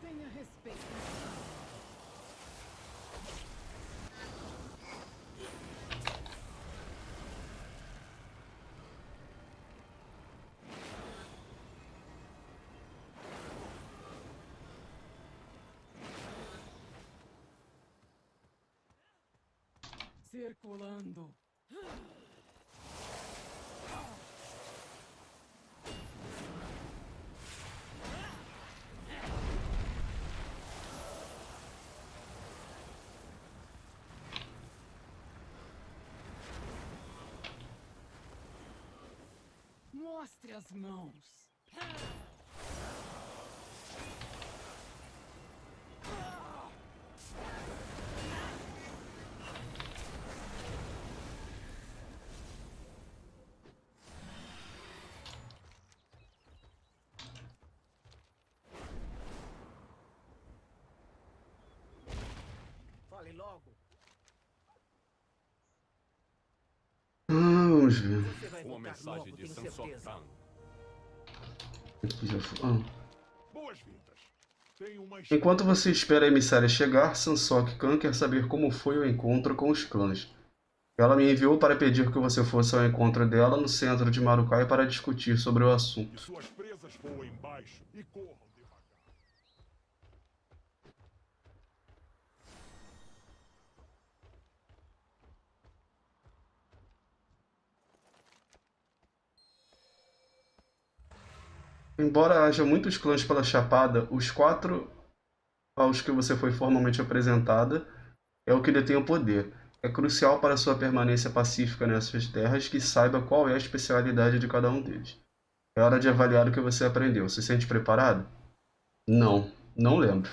S6: Tenha respeito. Circulando. Mostre as mãos.
S2: Fale logo.
S1: Vamos ver.
S2: Você vai
S4: Uma
S2: voltar
S4: mensagem
S2: logo,
S4: de
S2: tenho certeza.
S4: Sansotan.
S1: Aqui já foi.
S9: Boas-vindas. Tenho uma
S1: Enquanto você espera a emissária chegar, Sansok Khan quer saber como foi o encontro com os clãs. Ela me enviou para pedir que você fosse ao encontro dela no centro de Marukai para discutir sobre o assunto.
S9: Que suas presas voem baixo e corram devagar.
S1: Embora haja muitos clãs pela Chapada, os 4 aos que você foi formalmente apresentada é o que detém o poder. É crucial para sua permanência pacífica nessas terras que saiba qual é a especialidade de cada um deles. É hora de avaliar o que você aprendeu. Se sente preparado? Não, não lembro.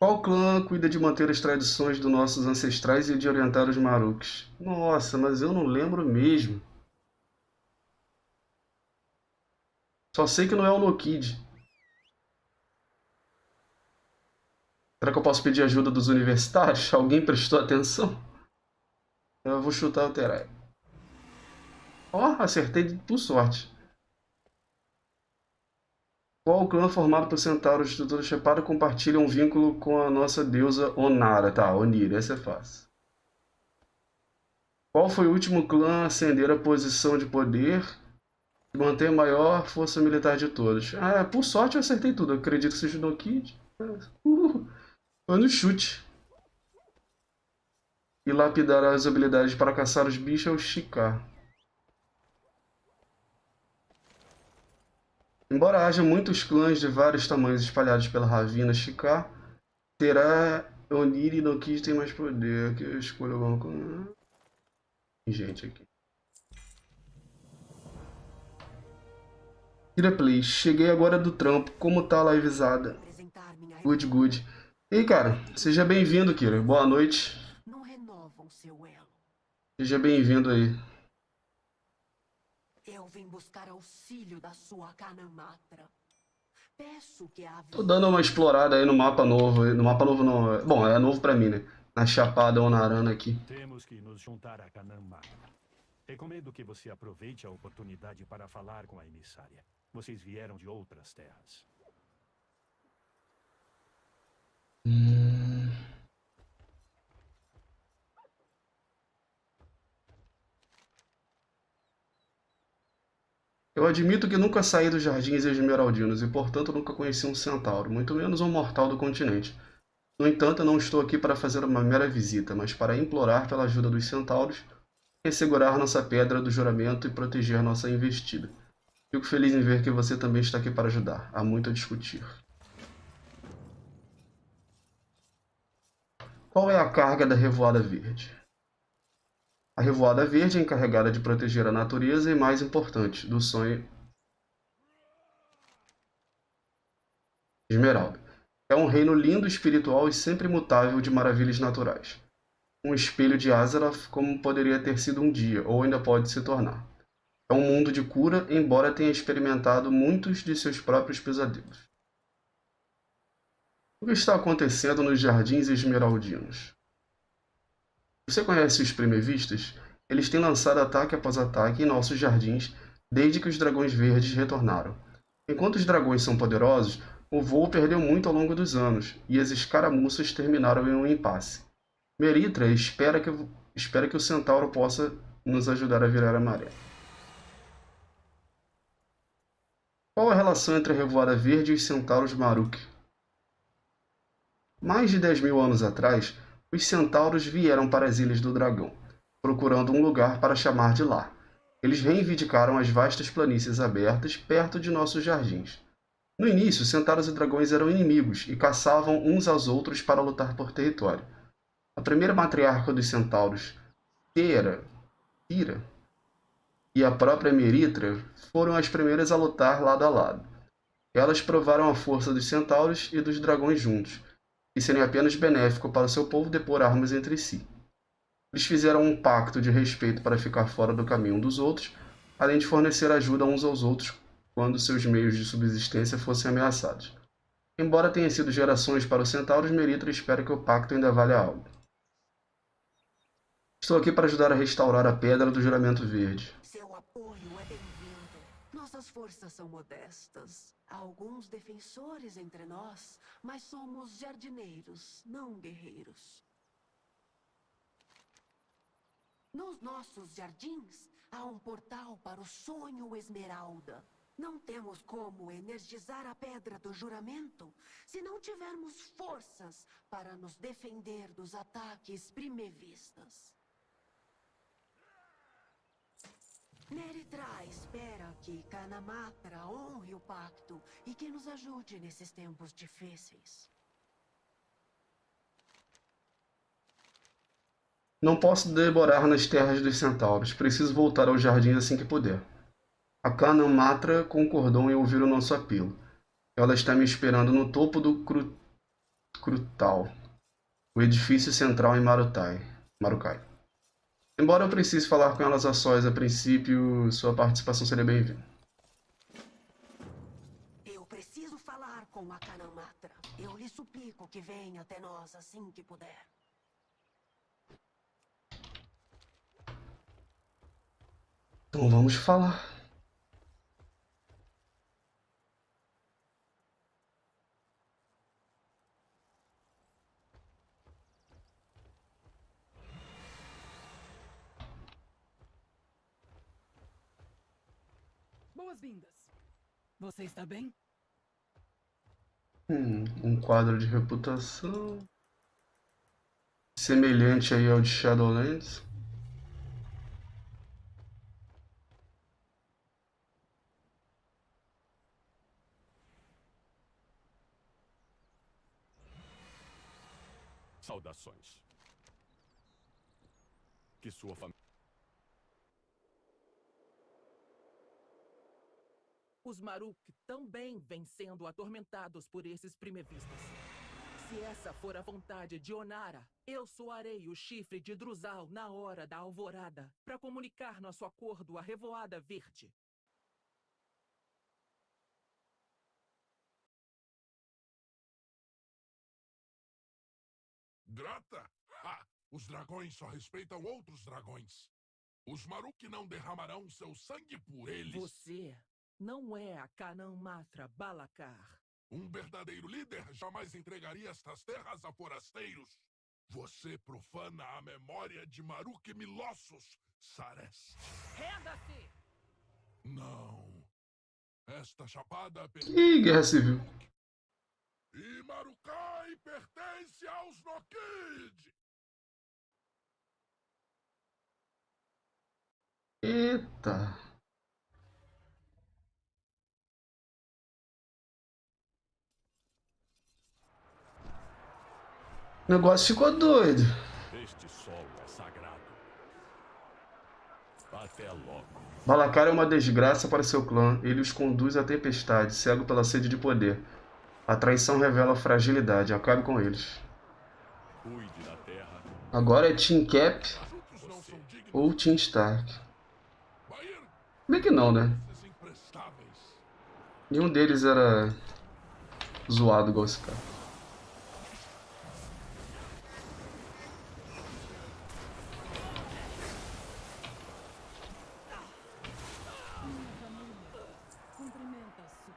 S1: Qual clã cuida de manter as tradições dos nossos ancestrais e de orientar os Maruks? Nossa, mas eu não lembro mesmo. Só sei que não é o Nokid. Será que eu posso pedir ajuda dos universitários? Alguém prestou atenção? Eu vou chutar o Terai. Ó, acertei por sorte. Qual clã formado por centauros de toda Chapada compartilha um vínculo com a nossa deusa Onara? Tá, Onira, essa é fácil. Qual foi o último clã a ascender a posição de poder e manter a maior força militar de todos? Ah, por sorte eu acertei tudo. Eu acredito que seja o Nokid. Foi no chute. E lapidar as habilidades para caçar os bichos é o Shikar. Embora haja muitos clãs de vários tamanhos espalhados pela Ravina Shikar, terá Oniri e Nokid tem mais poder. Aqui eu escolho alguma coisa. Tem gente aqui. Play, cheguei agora do trampo. Como tá a livezada? Good, good. E aí, cara, seja bem-vindo, Kira. Boa noite.
S2: Não renovam seu elo.
S1: Seja bem-vindo aí.
S2: Eu vim buscar auxílio da sua Kanamatra. Peço que a
S1: Tô dando uma explorada aí no mapa novo. No mapa novo não. Bom, é novo pra mim, né? Na Chapada Onarana aqui.
S5: Temos que nos juntar a Kanamatra. Recomendo que você aproveite a oportunidade para falar com a emissária. Vocês vieram de outras terras. Eu admito que nunca saí dos Jardins Esmeraldinos e, portanto, nunca conheci um centauro, muito menos um mortal do continente. No entanto, eu não estou aqui para fazer uma mera visita, mas para implorar pela ajuda dos centauros e assegurar nossa pedra do juramento e proteger nossa investida. Fico feliz em ver que você também está aqui para ajudar. Há muito a discutir. Qual é a carga da Revoada Verde? A Revoada Verde é encarregada de proteger a natureza e, mais importante, do sonho Esmeralda. É um reino lindo, espiritual e sempre imutável de maravilhas naturais. Um espelho de Azeroth como poderia ter sido um dia, ou ainda pode se tornar. É um mundo de cura, embora tenha experimentado muitos de seus próprios pesadelos. O que está acontecendo nos Jardins Esmeraldinos? Você conhece os Primevistas? Eles têm lançado ataque após ataque em nossos jardins desde que os dragões verdes retornaram. Enquanto os dragões são poderosos, o voo perdeu muito ao longo dos anos, e as escaramuças terminaram em um impasse. Meritra espera que o centauro possa nos ajudar a virar a maré. Qual a relação entre a Revoada Verde e os centauros Maruk? Mais de 10.000 anos atrás, os centauros vieram para as Ilhas do Dragão, procurando um lugar para chamar de lar. Eles reivindicaram as vastas planícies abertas perto de nossos jardins. No início, centauros e dragões eram inimigos e caçavam uns aos outros para lutar por território. A primeira matriarca dos centauros, Tira, e a própria Meritra foram as primeiras a lutar lado a lado. Elas provaram a força dos centauros e dos dragões juntos, e seria apenas benéfico para o seu povo depor armas entre si. Eles fizeram um pacto de respeito para ficar fora do caminho um dos outros, além de fornecer ajuda uns aos outros quando seus meios de subsistência fossem ameaçados.
S1: Embora tenha sido gerações para os centauros, Meritra espera que o pacto ainda valha algo. Estou aqui para ajudar a restaurar a Pedra do Juramento Verde.
S11: Seu apoio é bem-vindo. Nossas forças são modestas. Há alguns defensores entre nós, mas somos jardineiros, não guerreiros. Nos nossos jardins, há um portal para o sonho Esmeralda. Não temos como energizar a Pedra do Juramento se não tivermos forças para nos defender dos ataques primevistas. Meritra espera que Kanamatra honre o pacto e que nos ajude nesses tempos difíceis.
S1: Não posso demorar nas terras dos centauros. Preciso voltar ao jardim assim que puder. A Kanamatra concordou em ouvir o nosso apelo. Ela está me esperando no topo do Krutal, o edifício central em Marukai. Embora eu precise falar com elas a sós a princípio, sua participação seria bem-vinda.
S11: Eu preciso falar com a Kanamatra. Eu lhe suplico que venha até nós assim que puder.
S1: Então vamos falar.
S6: Boas-vindas. Você está bem?
S1: Um quadro de reputação semelhante aí ao de Shadowlands.
S4: Saudações. Que sua família...
S2: Os Maruk também vêm sendo atormentados por esses primevistas. Se essa for a vontade de Onara, eu soarei o chifre de Druzal na hora da alvorada para comunicar nosso acordo à Revoada Verde.
S9: Grata? Ha! Os dragões só respeitam outros dragões. Os Maruk não derramarão seu sangue por eles.
S2: Você não é a Kanamatra Balakar.
S9: Um verdadeiro líder jamais entregaria estas terras a forasteiros. Você profana a memória de Maruk Milossos, Sareste.
S2: Renda-se!
S9: Não. Esta chapada
S1: Ih, Guerra Civil.
S9: E Marukai pertence aos Nokid!
S1: Eita. O negócio ficou doido.
S4: Este solo é sagrado. Até logo.
S1: Balakar é uma desgraça para seu clã. Ele os conduz à tempestade, cego pela sede de poder. A traição revela a fragilidade. Acabe com eles.
S4: Cuide da terra.
S1: Agora é Team Cap ou Team Stark. Como é que não, né? Nenhum deles era zoado igual esse cara.
S6: Cumprimenta-se.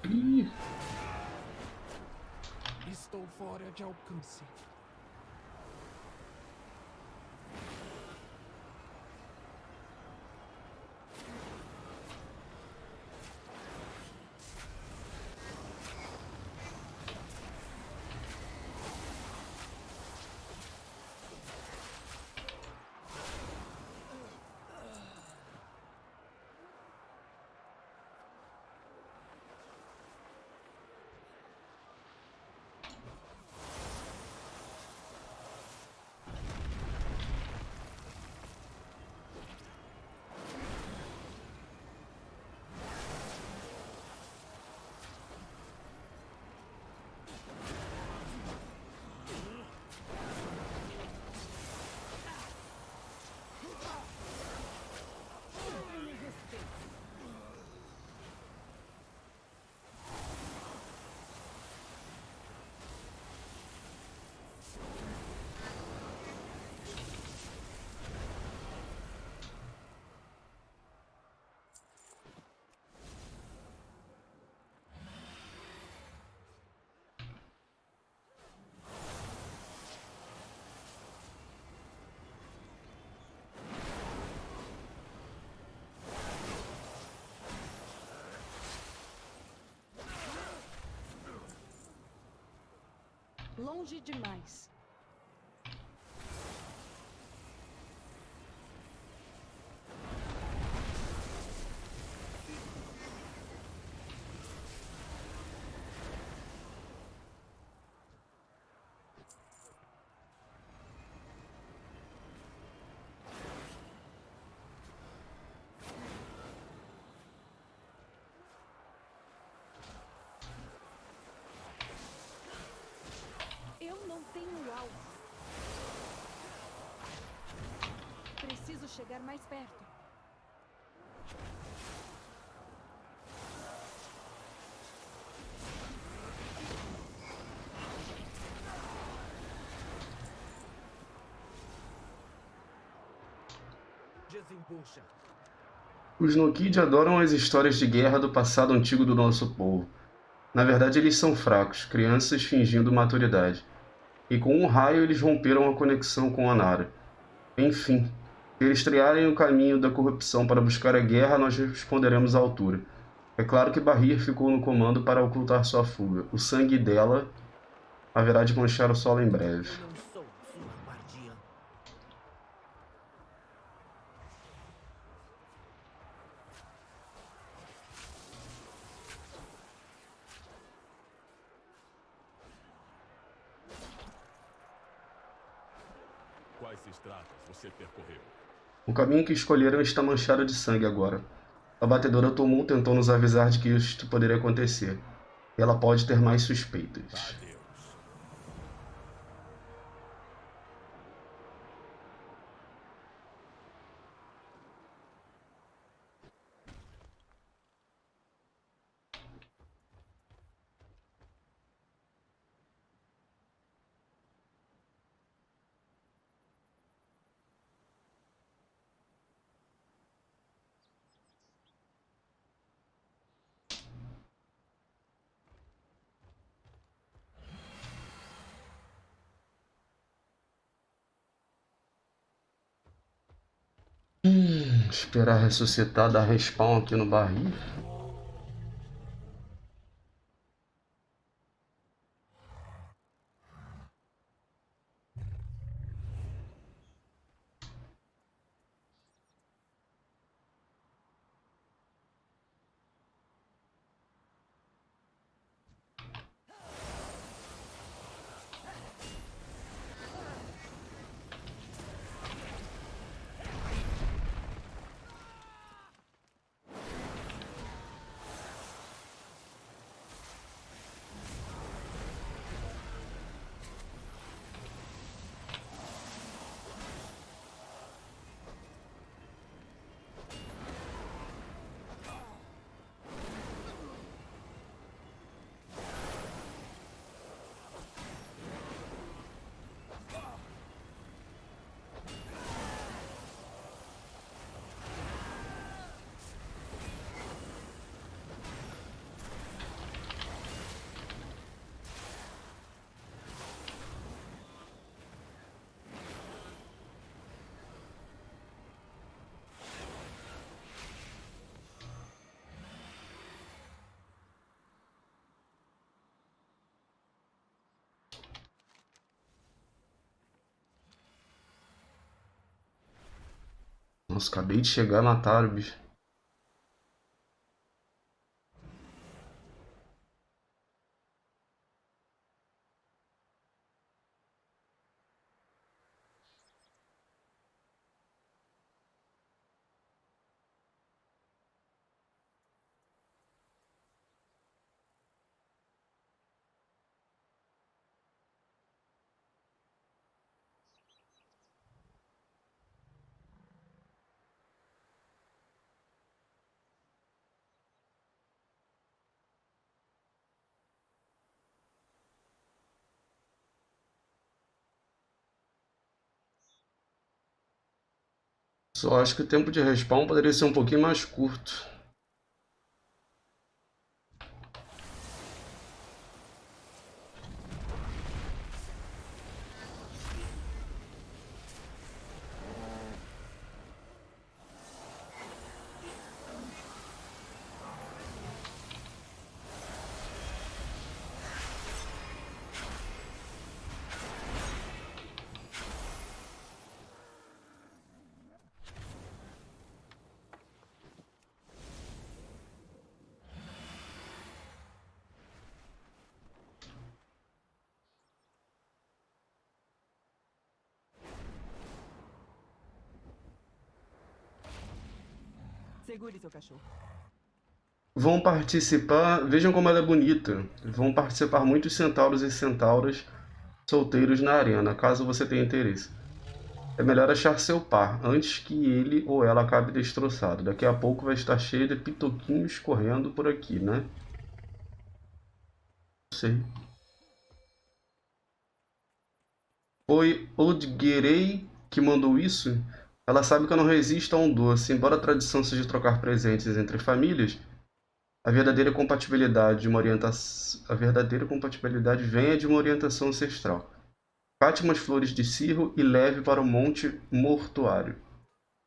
S1: Ih,
S2: Estou fora de alcance.
S3: Longe demais. Eu não tenho alvo. Preciso chegar mais perto.
S2: Desembucha.
S1: Os Nokid adoram as histórias de guerra do passado antigo do nosso povo. Na verdade, eles são fracos, crianças fingindo maturidade. E com um raio eles romperam a conexão com Onara. Enfim, se eles trilharem o caminho da corrupção para buscar a guerra, nós responderemos à altura. É claro que Bahir ficou no comando para ocultar sua fuga. O sangue dela haverá de manchar o solo em breve.
S2: Eu não sou sua guardiã.
S4: Quais estradas você percorreu?
S1: O caminho que escolheram está manchado de sangue agora. A batedora Tomul tentou nos avisar de que isto poderia acontecer. E ela pode ter mais suspeitas.
S4: Adeus.
S1: Esperar ressuscitar, dar respawn aqui no barril. Nossa, acabei de chegar e mataram o bicho. Só acho que o tempo de respawn poderia ser um pouquinho mais curto.
S12: Segure seu cachorro.
S1: Vão participar, vejam como ela é bonita. Vão participar muitos centauros e centauras solteiros na arena, caso você tenha interesse. É melhor achar seu par, antes que ele ou ela acabe destroçado. Daqui a pouco vai estar cheio de pitoquinhos correndo por aqui, né? Não sei. Foi Odgerei que mandou isso? Ela sabe que eu não resisto a um doce. Embora a tradição seja trocar presentes entre famílias, a verdadeira compatibilidade venha de uma orientação ancestral. Cate umas flores de cirro e leve para o Monte Mortuário.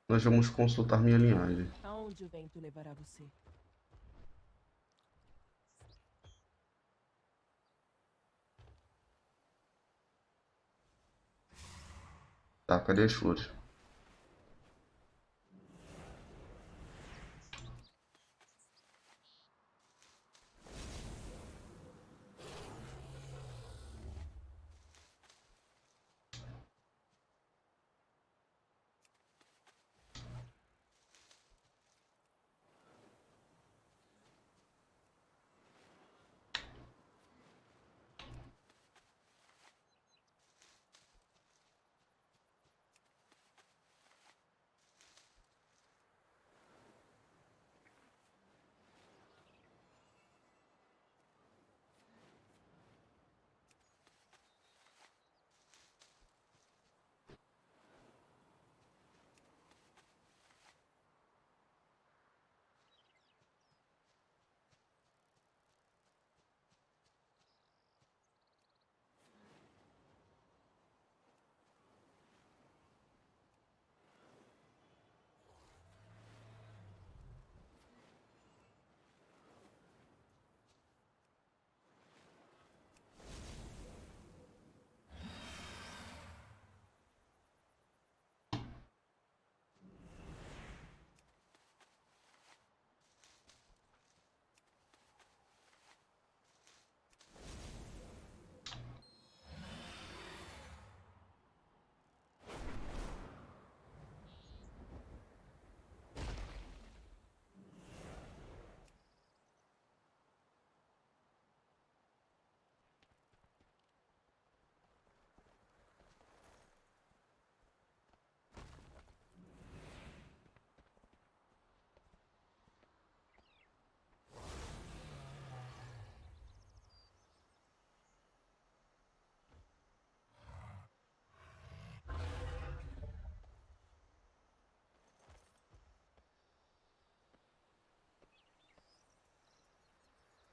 S1: Nós vamos consultar minha linhagem.
S12: Aonde o vento levará você?
S1: Tá, cadê as flores?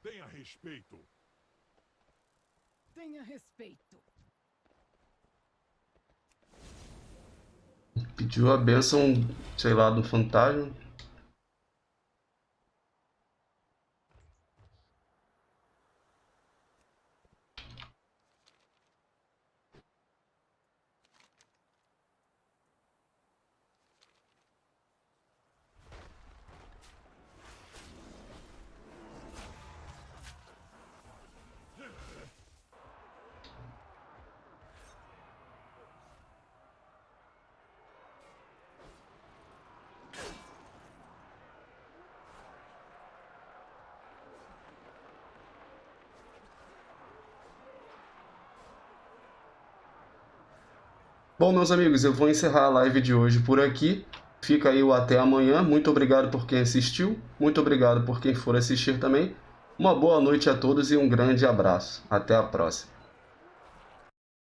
S4: Tenha respeito.
S6: Tenha respeito.
S1: Pediu a bênção, sei lá, do fantasma. Bom, meus amigos, eu vou encerrar a live de hoje por aqui. Fica aí o até amanhã. Muito obrigado por quem assistiu. Muito obrigado por quem for assistir também. Uma boa noite a todos e um grande abraço. Até a próxima.